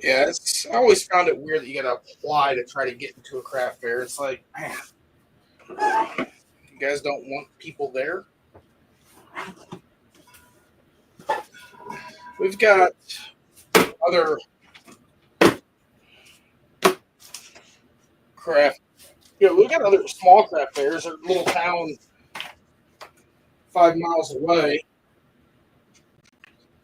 Yeah, I always found it weird that you gotta apply to try to get into a craft fair. It's like, man, you guys don't want people there? We've got other craft. Yeah, we've got other small craft fairs. There's a little town 5 miles away.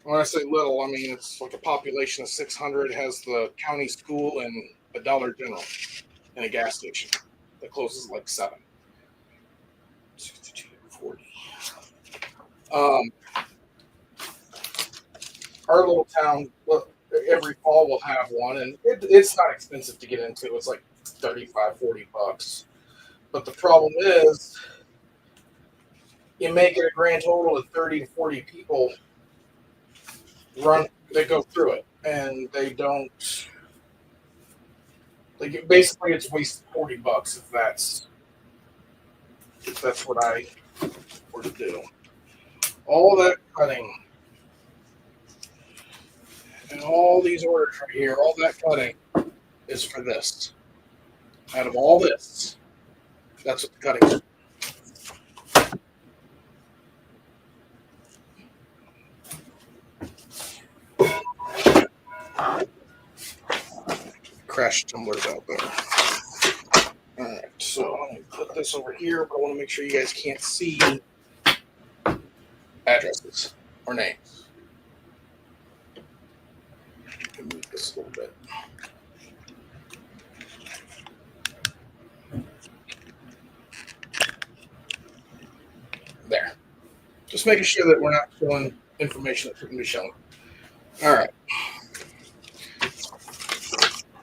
When I say little, I mean it's like a population of 600. It has the county school and a Dollar General and a gas station that closes at like 7. 62, 40. Our little town, every fall will have one, and it's not expensive to get into. It's like $35-$40. But the problem is, you may get a grand total of 30 to 40 people they go through it, and they don't. Like basically, it's wasted $40 if that's what I were to do. All that cutting. And all these orders right here, all that cutting is for this. Out of all this, that's what the cutting is. crash tumblers out there. Alright, so I'm going to put this over here, but I want to make sure you guys can't see addresses or names. Move this a little bit. There. Just making sure that we're not showing information that shouldn't be shown. Alright.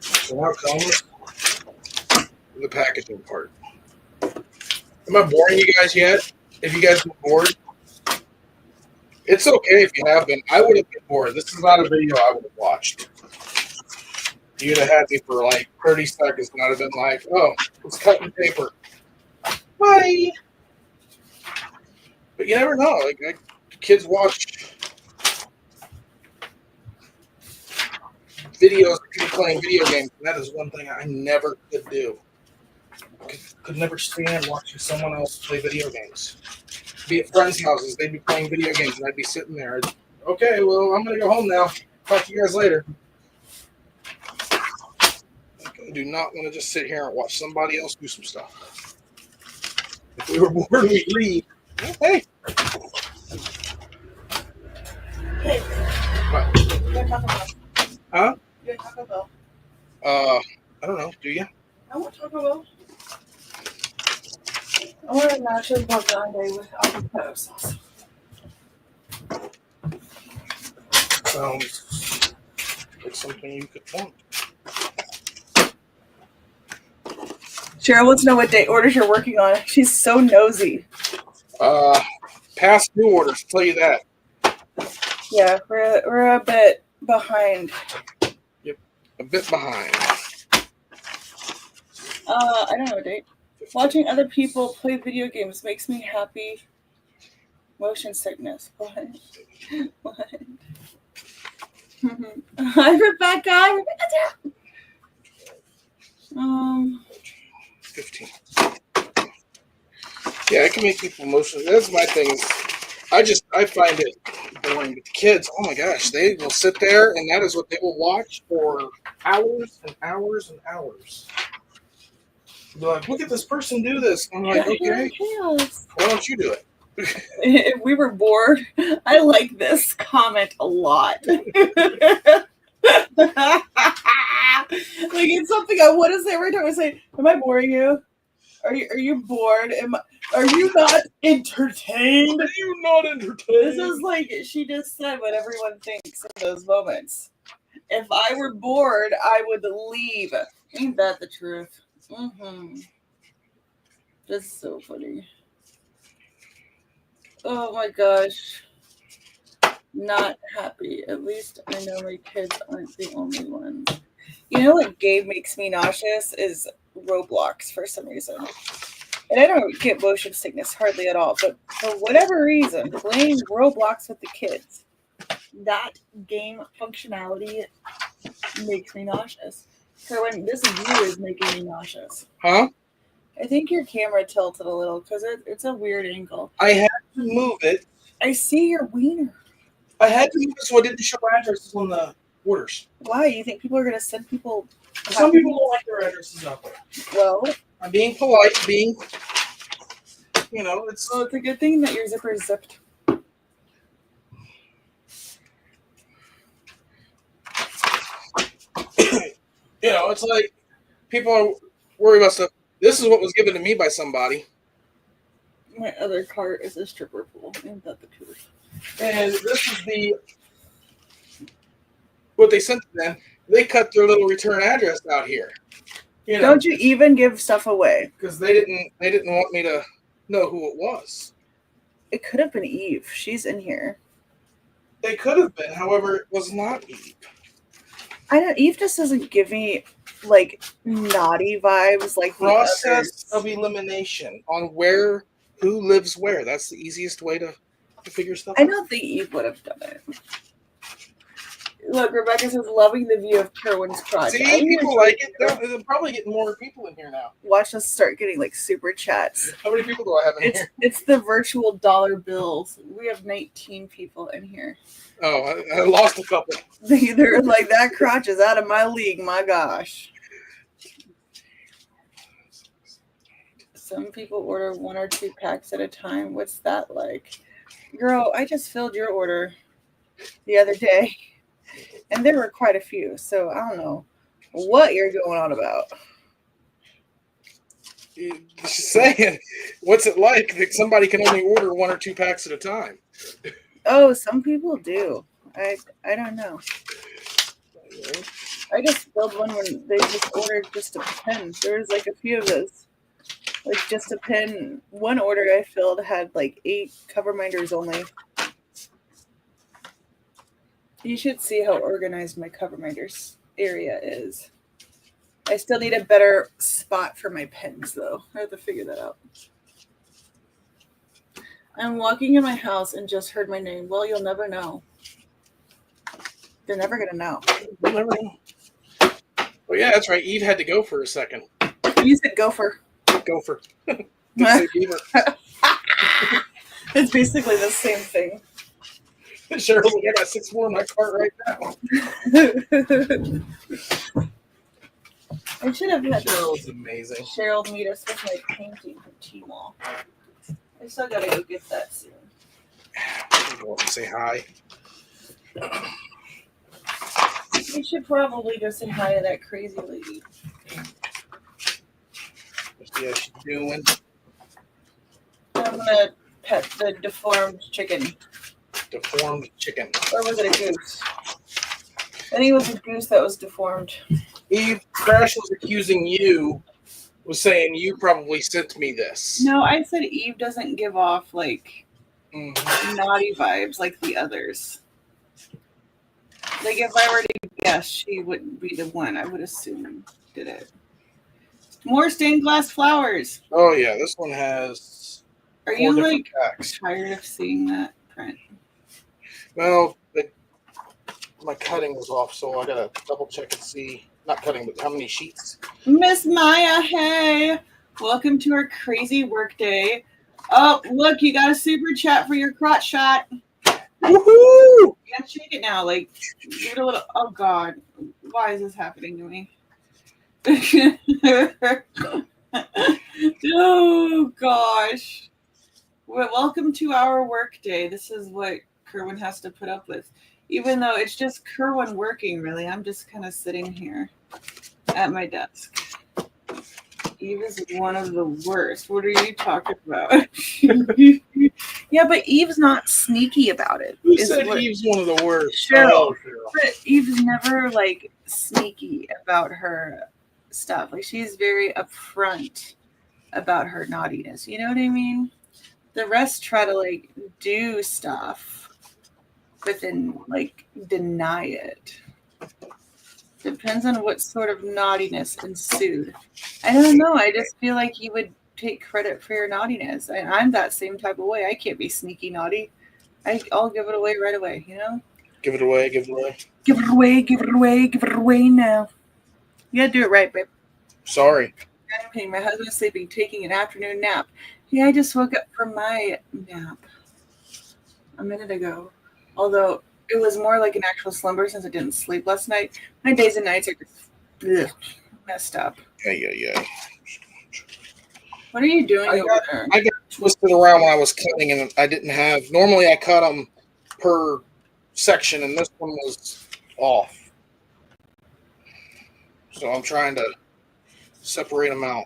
So now comes the packaging part. Am I boring you guys yet? If you guys been bored, it's okay if you have been. I would have been bored. This is not a video I would have watched. You'd have had me for like 30 seconds and I'd have been like, oh, it's cutting paper. Bye. But you never know. Like kids watch videos of people playing video games, and that is one thing I never could do. Could never stand watching someone else play video games. Be at friends' houses, they'd be playing video games, and I'd be sitting there. Okay, well, I'm going to go home now. Talk to you guys later. I do not want to just sit here and watch somebody else do some stuff. If we were bored, we'd leave. Hey. Hey. What? You got Taco Bell. Huh? You got Taco Bell. I don't know. Do you? I want Taco Bell. I want a nacho grande with avocado sauce. Sounds like something you could want. Cheryl wants to know what date orders you're working on. She's so nosy. Past new orders, I'll tell you that. Yeah, we're a bit behind. Yep, a bit behind. I don't know a date. Watching other people play video games makes me happy. Motion sickness. What? What? Hi, Rebecca. 15. Yeah, it can make people emotional. That's my thing. I find it boring. But the kids, oh my gosh, they will sit there and that is what they will watch for hours and hours and hours. They're like, look at this person do this. I'm like, okay, why don't you do it? If we were bored, I like this comment a lot. Like it's something I want to say every time I say, am I boring you? Are you bored? Are you not entertained? Are you not entertained? This is like she just said what everyone thinks in those moments. If I were bored, I would leave. Ain't that the truth? Mm-hmm. That's so funny. Oh my gosh. Not happy. At least I know my kids aren't the only ones. You know what game makes me nauseous is Roblox for some reason. And I don't get motion sickness hardly at all, but for whatever reason, playing Roblox with the kids, that game functionality makes me nauseous. Kerwin, this view is making me nauseous. Huh? I think your camera tilted a little because it's a weird angle. I had to move it. I see your wiener. I had to move it so I didn't show addresses on the orders. Why? You think people are going to send people? Some people don't like their addresses out there. Well, I'm being polite, it's... Well, it's a good thing that your zipper is zipped. It's like people are worried about stuff. This is what was given to me by somebody. My other cart is a stripper pool. Ain't that the truth? And this is what they sent to them. They cut their little return address out here. Don't you even give stuff away? Because they didn't want me to know who it was. It could have been Eve. She's in here. They could have been. However, it was not Eve. I know Eve just doesn't give me like naughty vibes like process of elimination on who lives where. That's the easiest way to figure stuff out. I don't think Eve would have done it. Look, Rebecca says loving the view of Kerwin's project. See, people like it. They're probably getting more people in here now. Watch us start getting like super chats. How many people do I have in here? It's the virtual dollar bills. We have 19 people in here. Oh, I lost a couple. They're like, that crotch is out of my league. My gosh. Some people order 1 or 2 packs at a time. What's that like? Girl, I just filled your order the other day, and there were quite a few, so I don't know what you're going on about. Just saying, what's it like that somebody can only order 1 or 2 packs at a time? Oh, some people do. I don't know. I just filled one when they just ordered just a pen. There was like a few of those. Like just a pen. One order I filled had like 8 cover minders only. You should see how organized my cover minders area is. I still need a better spot for my pens though. I have to figure that out. I'm walking in my house and just heard my name. Well, you'll never know. They're never gonna know. We'll never know. Oh yeah, that's right. Eve had to go for a second. You said gopher. Gopher. Didn't say beaver. It's basically the same thing. Cheryl's like, I got 6 more in my cart right now. I should have had Cheryl's amazing. Cheryl meet us with my painting from T-Mall. I still gotta go get that soon. Go up and say hi. We should probably go say hi to that crazy lady. See how she's doing. I'm gonna pet the deformed chicken. Deformed chicken. Or was it a goose? I think it was a goose that was deformed. Eve, Crash was accusing you, was saying you probably sent me this. No, I said Eve doesn't give off like Mm-hmm. naughty vibes like the others. Like if I were to guess, she wouldn't be the one. I would assume did it. More stained glass flowers. Oh yeah, this one has. Are 4 you different like packs. tired of seeing that print? Well, my cutting was off, so I gotta double check and see. Not cutting, but how many sheets. Miss Maya, hey! Welcome to our crazy work day. Oh, look, you got a super chat for your crotch shot. Woohoo! You gotta shake it now, like give it a little. Oh God, why is this happening to me? Oh gosh. Well, welcome to our work day. This is what Kerwin has to put up with. Even though it's just Kerwin working, really. I'm just kind of sitting here at my desk. Eve is one of the worst. What are you talking about? Yeah, but Eve's not sneaky about it. Who said Eve's one of the worst? Cheryl. Oh, Cheryl. But Eve's never like sneaky about her stuff. Like she's very upfront about her naughtiness. You know what I mean? The rest try to like do stuff, but then like deny it. Depends on what sort of naughtiness ensued. I don't know. I just feel like you would take credit for your naughtiness. I'm that same type of way. I can't be sneaky naughty. I'll give it away right away, you know? Give it away, give it away. Give it away, give it away, give it away now. You gotta do it right, babe. Sorry. My husband's sleeping, taking an afternoon nap. Yeah, I just woke up from my nap a minute ago. Although it was more like an actual slumber since I didn't sleep last night. My days and nights are just messed up. Yeah. What are you doing over there? I got twisted around when I was cutting, and I didn't have. Normally, I cut them per section, and this one was off. So I'm trying to separate them out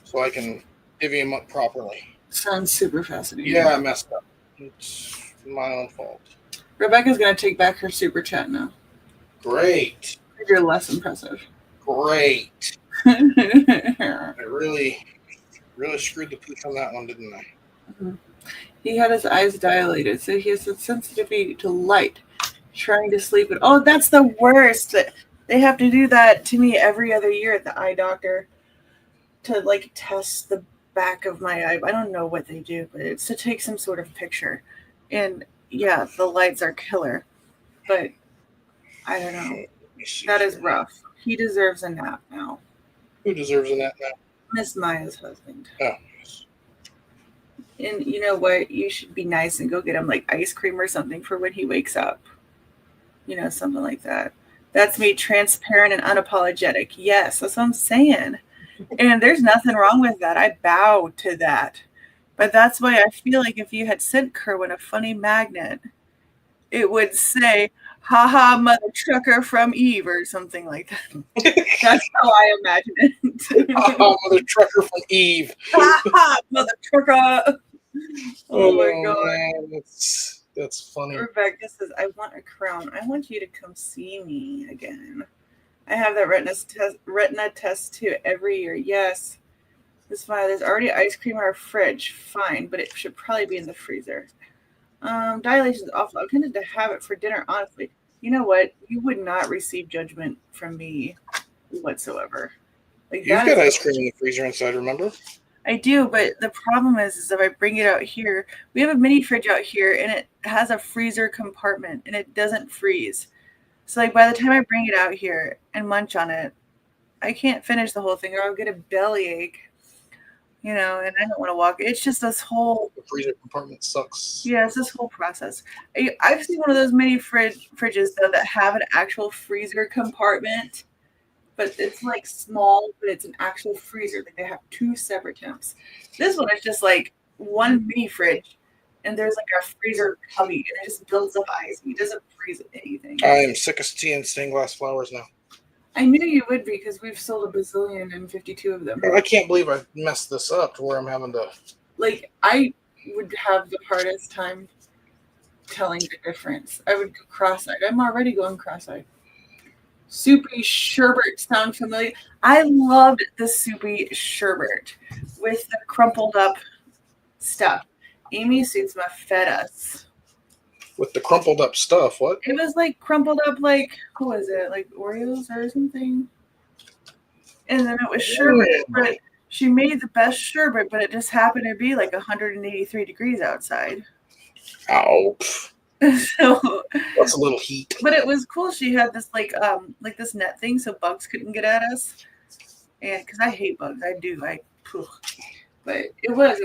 so I can divvy them up properly. Sounds super fascinating. Yeah, I messed up. It's my own fault. Rebecca's gonna take back her super chat now. Great. You're less impressive. Great. I really screwed the pooch on that one, didn't I? Mm-hmm. He had his eyes dilated, so he has a sensitivity to light. Trying to sleep. Oh, that's the worst. They have to do that to me every other year at the eye doctor to like test the back of my eye. I don't know what they do, but it's to take some sort of picture. And yeah, the lights are killer. But I don't know. That is rough. He deserves a nap now. Who deserves a nap now? Miss Maya's husband. Oh. And you know what? You should be nice and go get him like ice cream or something for when he wakes up. You know, something like that. That's me, transparent and unapologetic. Yes, that's what I'm saying. And there's nothing wrong with that. I bow to that. But that's why I feel like if you had sent Kerwin a funny magnet, it would say, haha, mother trucker from Eve or something like that. That's how I imagine it. Mother trucker from Eve. Haha, mother trucker. Oh my god. Man, that's funny. Rebecca says, I want a crown. I want you to come see me again. I have that retina test too every year. Yes. It's fine. There's already ice cream in our fridge. Fine, but it should probably be in the freezer. Dilation is awful. I'm tempted to have it for dinner, honestly. You know what? You would not receive judgment from me whatsoever. Like You've got ice cream in the freezer inside, remember? I do, but the problem is if I bring it out here, we have a mini fridge out here, and it has a freezer compartment, and it doesn't freeze. So, like, by the time I bring it out here and munch on it, I can't finish the whole thing, or I'll get a bellyache. And I don't want to walk. It's just this whole... The freezer compartment sucks. Yeah, it's this whole process. I've seen one of those mini fridges, though, that have an actual freezer compartment. But it's like small, but it's an actual freezer. Like they have two separate temps. This one is just like one mini fridge, and there's like a freezer cubby, and it just builds up ice. It doesn't freeze anything. I am sick of seeing stained glass flowers now. I knew you would be because we've sold 1,052 of them. I can't believe I messed this up to where I'm having to... Like, I would have the hardest time telling the difference. I would go cross-eyed. I'm already going cross-eyed. Soupy sherbet sound familiar? I loved the soupy sherbet with the crumpled up stuff. Amy Suitsma fed us. With the crumpled up stuff, what? It was like crumpled up, like, what was it? Like Oreos or something? And then it was sherbet, but she made the best sherbet, but it just happened to be like 183 degrees outside. Ow. So that's a little heat. But it was cool. She had this like this net thing so bugs couldn't get at us. And because I hate bugs, I do. But it was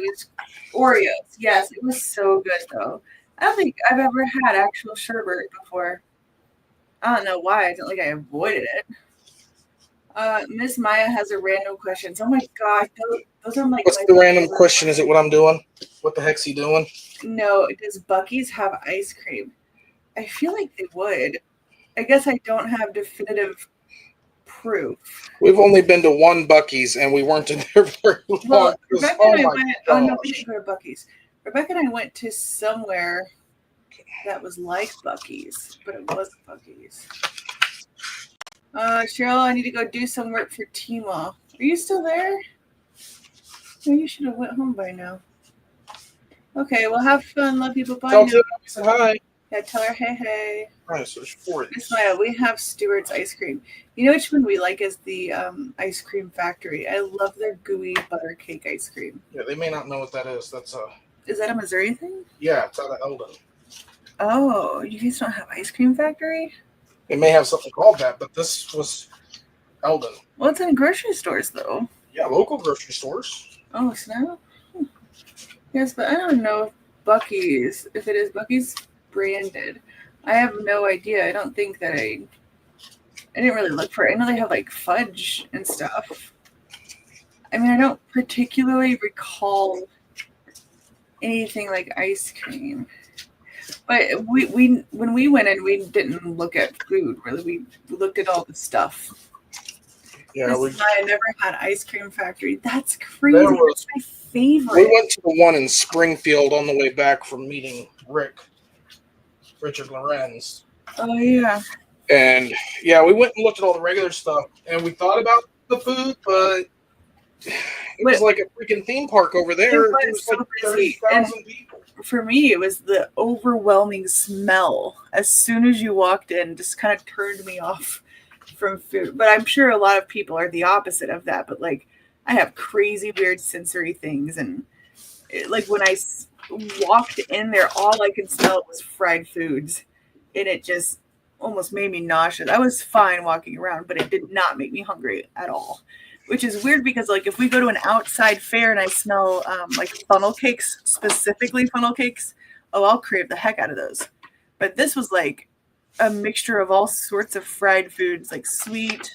Oreos. Yes, it was so good though. I don't think I've ever had actual sherbet before. I don't know why. I felt like I avoided it. Miss Maya has a random question. Oh my god, those are like. What's the random question? Is it what I'm doing? What the heck's he doing? No, does Buc-ee's have ice cream? I feel like they would. I guess I don't have definitive proof. We've only been to one Buc-ee's and we weren't in there very long. Well, Rebecca and I went. Oh no, we didn't go to Buc-ee's. Rebecca and I went to somewhere that was like Buc-ee's, but it wasn't Buc-ee's. Cheryl, I need to go do some work for Tima. Are you still there? No, you should have went home by now. Okay, well, have fun. Love you. Bye-bye. Tell her say hi. Yeah, tell her hey. All right, so there's 4 of these. Smile. We have Stewart's ice cream. You know which one we like is the ice cream factory. I love their gooey butter cake ice cream. Yeah, they may not know what that is. That's Is that a Missouri thing? Yeah, it's out of Eldon. Oh, you guys don't have ice cream factory? They may have something called that, but this was Eldon. Well, it's in grocery stores though. Yeah, local grocery stores. Oh, snap. Yes, but I don't know if it is Buc-ee's branded. I have no idea. I don't think that I didn't really look for it. I know they have like fudge and stuff. I mean, I don't particularly recall anything like ice cream. But we when we went in, we didn't look at food really. We looked at all the stuff. Yeah, I never had ice cream factory. That's crazy. That's my favorite. We went to the one in Springfield on the way back from meeting Richard Lorenz. Oh yeah. And yeah, we went and looked at all the regular stuff, and we thought about the food, but it was like a freaking theme park over there. It was so like busy. 30,000 people. For me, it was the overwhelming smell. As soon as you walked in, just kind of turned me off from food. But I'm sure a lot of people are the opposite of that. But like, I have crazy weird sensory things, and like when I walked in there, all I could smell was fried foods, and it just almost made me nauseous. I was fine walking around, but it did not make me hungry at all. Which is weird because, like, if we go to an outside fair and I smell like funnel cakes, specifically funnel cakes, I'll crave the heck out of those. But this was like a mixture of all sorts of fried foods, like sweet,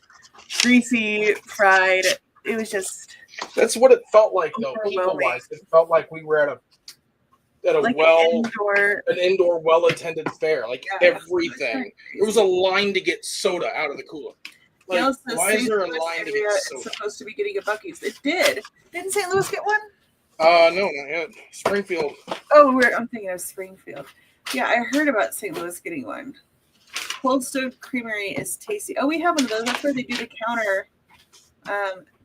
greasy, fried. it was just That's what it felt like, though. overwhelming. People-wise, it felt like we were at a Like an indoor well-attended fair. Like everything. There was a line to get soda out of the cooler. Like, why is there a line to get soda? It's supposed to be getting a Buc-ee's. It did. Didn't St. Louis get one? No, not yet. Springfield. Oh, I'm thinking of Springfield. Yeah, I heard about St. Louis getting one. Cold Stone Creamery is tasty. Oh, we have one of those. That's where they do the counter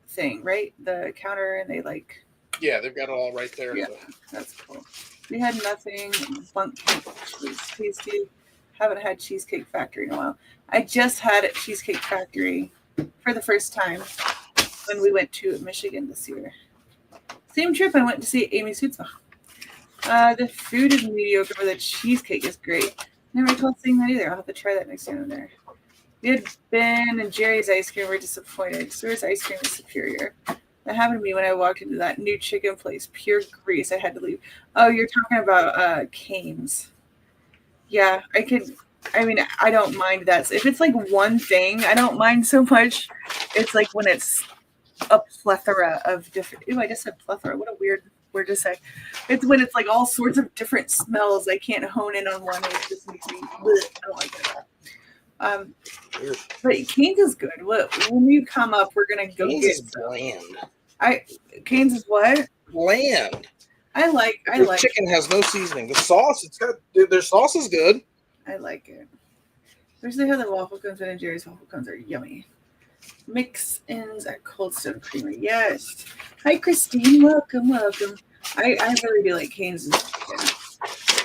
thing, right? The counter, and they like... Yeah, they've got it all right there. Yeah, that's cool. We had nothing. Bunk cake was tasty. Haven't had Cheesecake Factory in a while. I just had Cheesecake Factory for the first time when we went to Michigan this year. Same trip, I went to see Amy Suitsma. The food is mediocre, but the cheesecake is great. Never recall seeing that either. I'll have to try that next time I'm there. We had Ben and Jerry's ice cream. We're disappointed. Stewart's ice cream is superior. That happened to me when I walked into that new chicken place. Pure grease. I had to leave. Oh, you're talking about Cane's. Yeah, I don't mind that. If it's like one thing, I don't mind so much. It's like when it's a plethora of different... Ew, I just said plethora. What a weird word to say. It's when it's like all sorts of different smells. I can't hone in on one. It just makes me... Bleh. I don't like it. But Cane's is good. When you come up, we're going to go Cane's get is bland. Cane's is what? Bland. I like chicken has no seasoning. The sauce, their sauce is good. I like it. Especially how the waffle cones and Jerry's waffle cones are yummy. Mix-ins at Cold Stone Creamery. Yes. Hi, Christine. Welcome. I really do like Cane's.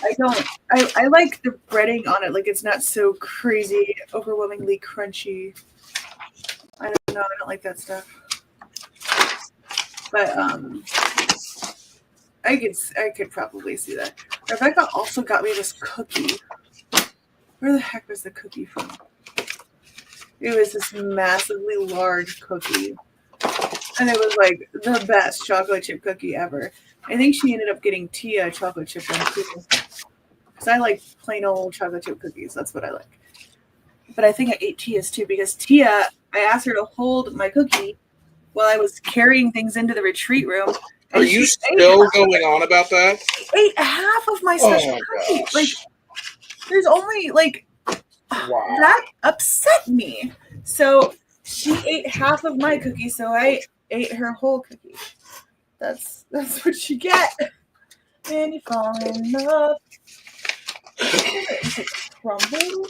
I like the breading on it. Like, it's not so crazy, overwhelmingly crunchy. I don't know. I don't like that stuff. But I could probably see that. Rebecca also got me this cookie. Where the heck was the cookie from? It was this massively large cookie. And it was like the best chocolate chip cookie ever. I think she ended up getting Tia chocolate chip one too. Because I like plain old chocolate chip cookies. That's what I like. But I think I ate Tia's too, because Tia, I asked her to hold my cookie while I was carrying things into the retreat room. Are you still going on about that? Ate half of my special cookie. Gosh. Like, there's only like... Wow. That upset me. So she ate half of my cookie, so I ate her whole cookie. That's what you get. And you fall in love. Is it crumble?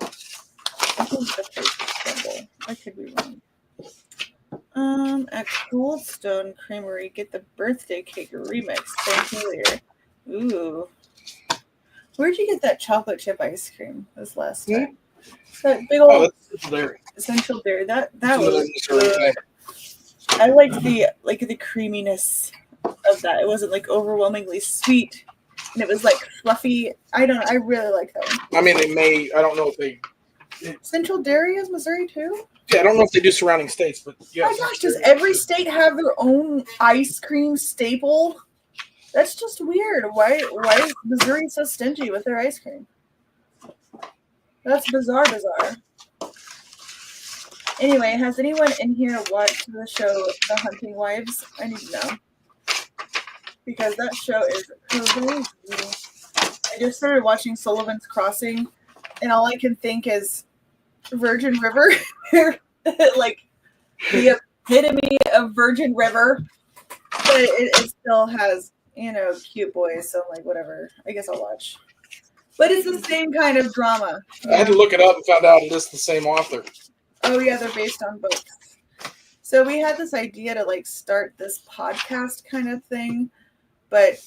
I think the face is crumble. I could be wrong. At Cold Stone Creamery, get the birthday cake remix. Thank you later. Ooh. Where'd you get that chocolate chip ice cream this last time? That big old Central Dairy. That was good. I liked the creaminess of that. It wasn't like overwhelmingly sweet, and it was like fluffy. I really like that one. I mean, I don't know if they... Central Dairy is Missouri too? Yeah, I don't know if they do surrounding states, but yeah. My gosh, does every state have their own ice cream staple? That's just weird. Why is Missouri so stingy with their ice cream? That's bizarre. Anyway, has anyone in here watched the show The Hunting Wives? I need to know. Because that show is crazy. I just started watching Sullivan's Crossing, and all I can think is Virgin River. Like, the epitome of Virgin River. But it still has... cute boys, so I'm like, whatever. I guess I'll watch. But it's the same kind of drama. I had to look it up and found out it is the same author. Oh, yeah, they're based on books. So we had this idea to, like, start this podcast kind of thing, but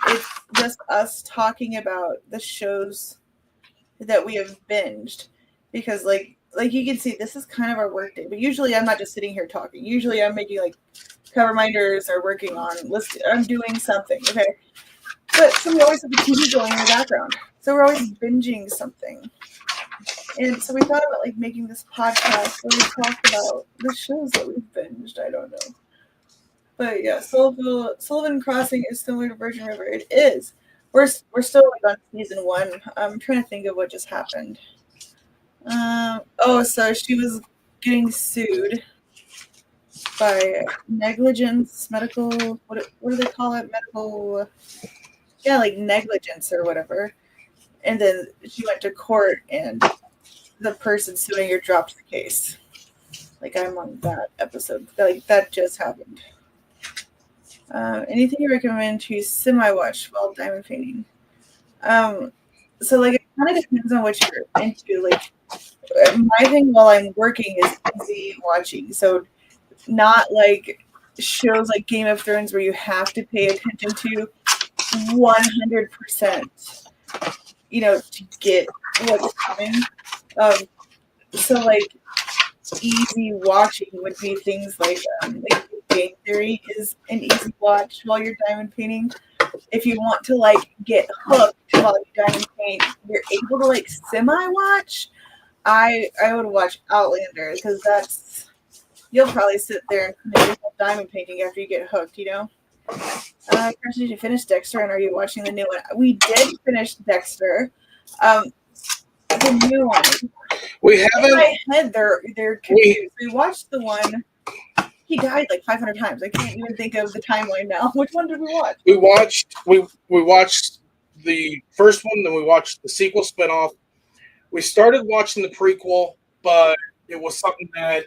it's just us talking about the shows that we have binged. Because, like you can see, this is kind of our work day. But usually I'm not just sitting here talking. Usually I'm making, like, cover minders or working on I'm doing something, okay? But so we always have the TV going in the background. So we're always binging something. And so we thought about like making this podcast where we talk about the shows that we've binged. I don't know. But yeah, Sullivan Crossing is similar to Virgin River. It is. We're still like on season 1. I'm trying to think of what just happened. So she was getting sued by medical, what do they call it? Medical, yeah, like negligence or whatever. And then she went to court, and the person suing her dropped the case. Like, I'm on that episode. Like, that just happened. Anything you recommend to semi-watch while diamond painting? So, like, it kind of depends on what you're into. Like, my thing while I'm working is easy watching. So, not like shows like Game of Thrones where you have to pay attention to 100%, to get what's coming. So, like, easy watching would be things like Game Theory is an easy watch while you're diamond painting. If you want to like get hooked while you diamond paint, you're able to like semi-watch. I would watch Outlander because you'll probably sit there and finish yourself diamond painting after you get hooked. Chris, did you finish Dexter, and are you watching the new one? We did finish Dexter. The new one. We haven't. In my head, they're confused. We watched the one. He died like 500 times. I can't even think of the timeline now. Which one did we watch? We watched the first one, then we watched the sequel spinoff. We started watching the prequel, but it was something that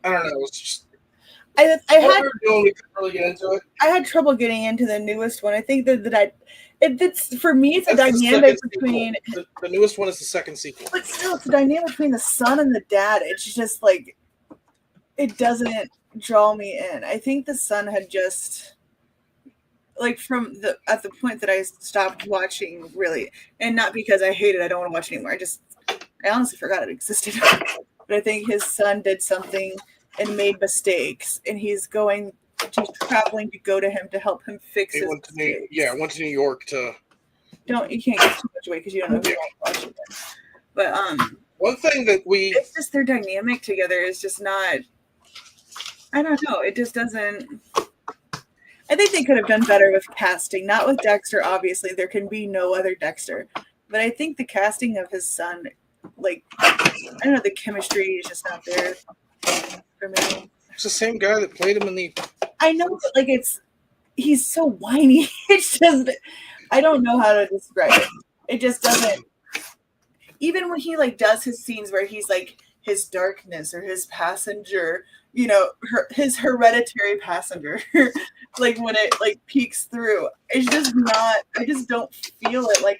I don't know. It was just we couldn't really get into it. I had trouble getting into the newest one. I think it's for me. It's a dynamic between the newest one is the second sequel. But still, it's a dynamic between the son and the dad. It's just like it doesn't draw me in. I think the son had just like at the point that I stopped watching really, and not because I hate it. I don't want to watch it anymore. I honestly forgot it existed. But I think his son did something and made mistakes, and he's traveling to go to him to help him fix his mistakes. I went to New York to. You can't get too much away because you don't know if you want to watch it. But one thing that it's just their dynamic together is just not. I don't know. It just doesn't. I think they could have done better with casting. Not with Dexter, obviously. There can be no other Dexter. But I think the casting of his son, like, I don't know, the chemistry is just not there for me. It's the same guy that played him in the. I know, but like he's so whiny. It's just, I don't know how to describe it. It just doesn't. Even when he like does his scenes where he's like his darkness or his passenger, his hereditary passenger, like when it like peeks through, it's just not. I just don't feel it like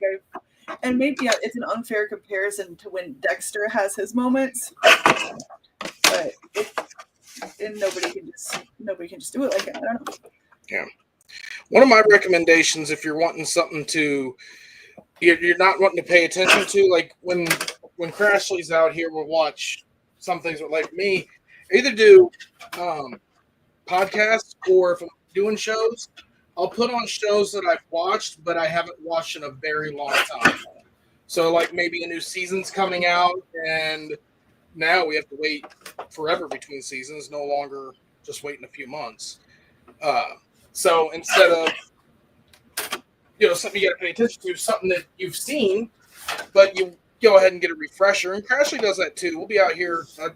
and maybe it's an unfair comparison to when Dexter has his moments, but nobody can just do it like that. I don't know. Yeah. One of my recommendations, if you're wanting something you're not wanting to pay attention to, like when Crashly's out here, we'll watch some things like me. Either do podcasts, or if I'm doing shows, I'll put on shows that I've watched, but I haven't watched in a very long time. So, like, maybe a new season's coming out, and now we have to wait forever between seasons, no longer just waiting a few months. So instead of, something you got to pay attention to, something that you've seen, but you go ahead and get a refresher. And Crashly does that too. We'll be out here. I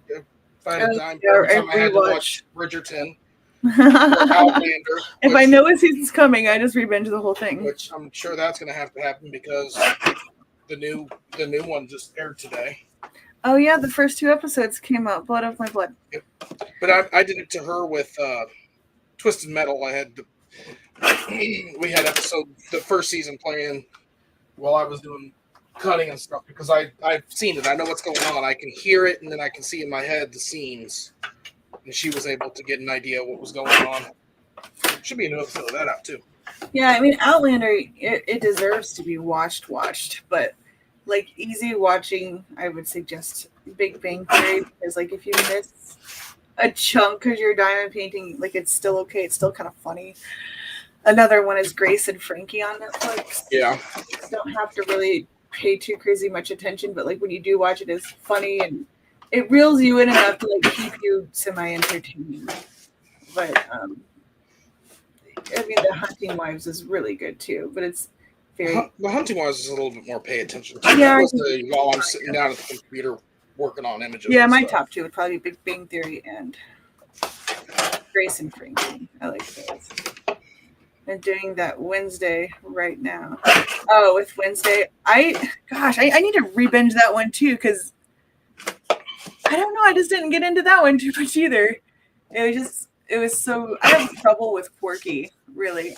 find a time every time I had to watch Bridgerton. Outlander, if I know a season's coming, I just revenge the whole thing. Which I'm sure that's going to happen because the new one just aired today. Oh yeah, the first 2 episodes came out. Blood of my blood. Yep. But I did it to her with Twisted Metal. We had the first season playing while I was doing cutting and stuff because I've seen it. I know what's going on. I can hear it, and then I can see in my head the scenes. And she was able to get an idea of what was going on. Should be a new episode of that out too. Yeah, I mean Outlander, it deserves to be watched, but like easy watching, I would suggest Big Bang Theory because like if you miss a chunk of your diamond painting, like it's still okay. It's still kind of funny. Another one is Grace and Frankie on Netflix. Yeah. You don't have to really pay too crazy much attention, but like when you do watch it, it's funny and it reels you in enough to like keep you semi-entertaining. But I mean, The Hunting Wives is really good too, but it's very. The Hunting Wives is a little bit more pay attention to. Yeah. While I'm sitting down at the computer working on images. Yeah, my top 2 would probably be Big Bang Theory and Grace and Frankie. I like those. I'm doing that Wednesday right now. Oh, with Wednesday, I need to re-binge that one too because I don't know. I just didn't get into that one too much either. It was so. I have trouble with Porky, really,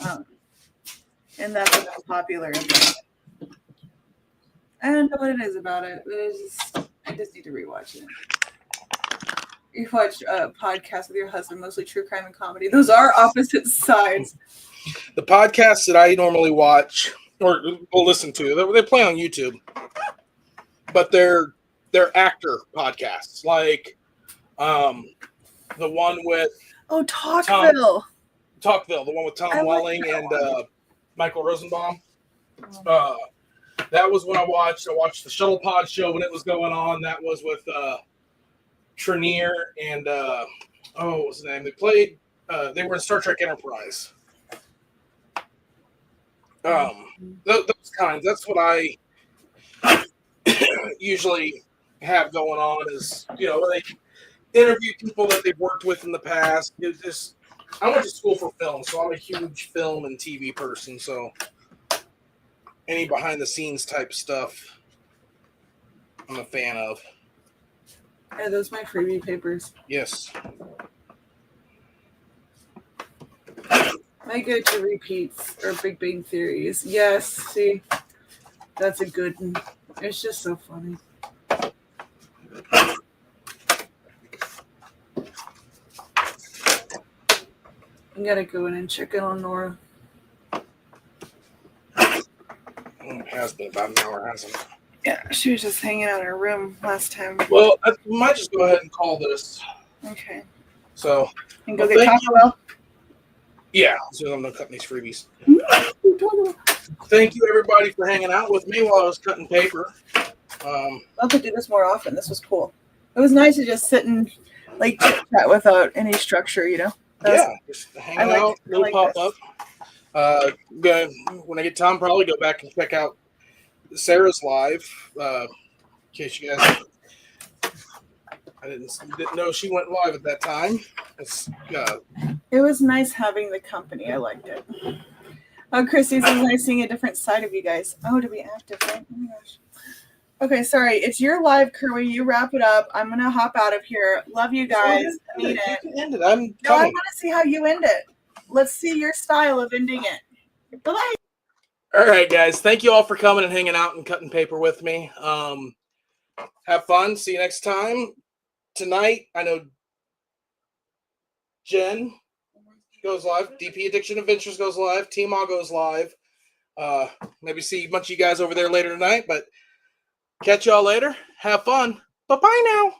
and that's the most popular. I don't know what it is about it, but I just need to rewatch it. You watch a podcast with your husband, mostly true crime and comedy. Those are opposite sides. The podcasts that I normally watch or will listen to, they play on YouTube, but they're actor podcasts, like the one with Talkville. Talkville, the one with Tom Welling and Michael Rosenbaum. That was when I watched. I watched the Shuttle Pod show when it was going on. That was with Trenier and what was his name? They played. They were in Star Trek Enterprise. Those kinds. That's what I usually have going on. Is when they interview people that they've worked with in the past. I went to school for film, so I'm a huge film and TV person. So any behind the scenes type stuff, I'm a fan of. Are those my freebie papers? Yes. My go-to repeats are Big Bang Theories. Yes, see, that's a good one. It's just so funny. I gotta go in and check in on Nora. It has been about an hour, hasn't it? Yeah, she was just hanging out in her room last time. Well, I might just go ahead and call this. Okay. So. And go get Taco Bell? Yeah, so I'm not cutting these freebies. Thank you, everybody, for hanging out with me while I was cutting paper. I'll have to do this more often. This was cool. It was nice to just sit and chit chat without any structure, Just hanging out, little pop up. When I get time, probably go back and check out Sarah's live. In case you guys, I didn't know she went live at that time. It was nice having the company. I liked it. Oh, Christy, it's nice seeing a different side of you guys. Oh, to be active, right? Oh my gosh. Okay, sorry. It's your live, Kerwin. You wrap it up. I'm gonna hop out of here. Love you guys. I need it. You can end it. I'm No, I coming. want to see how you end it. Let's see your style of ending it. Bye-bye. All right, guys. Thank you all for coming and hanging out and cutting paper with me. Have fun. See you next time. Tonight, I know Jen goes live. DP Addiction Adventures goes live. T-Maw goes live. Maybe see a bunch of you guys over there later tonight, but catch y'all later. Have fun. Bye-bye now.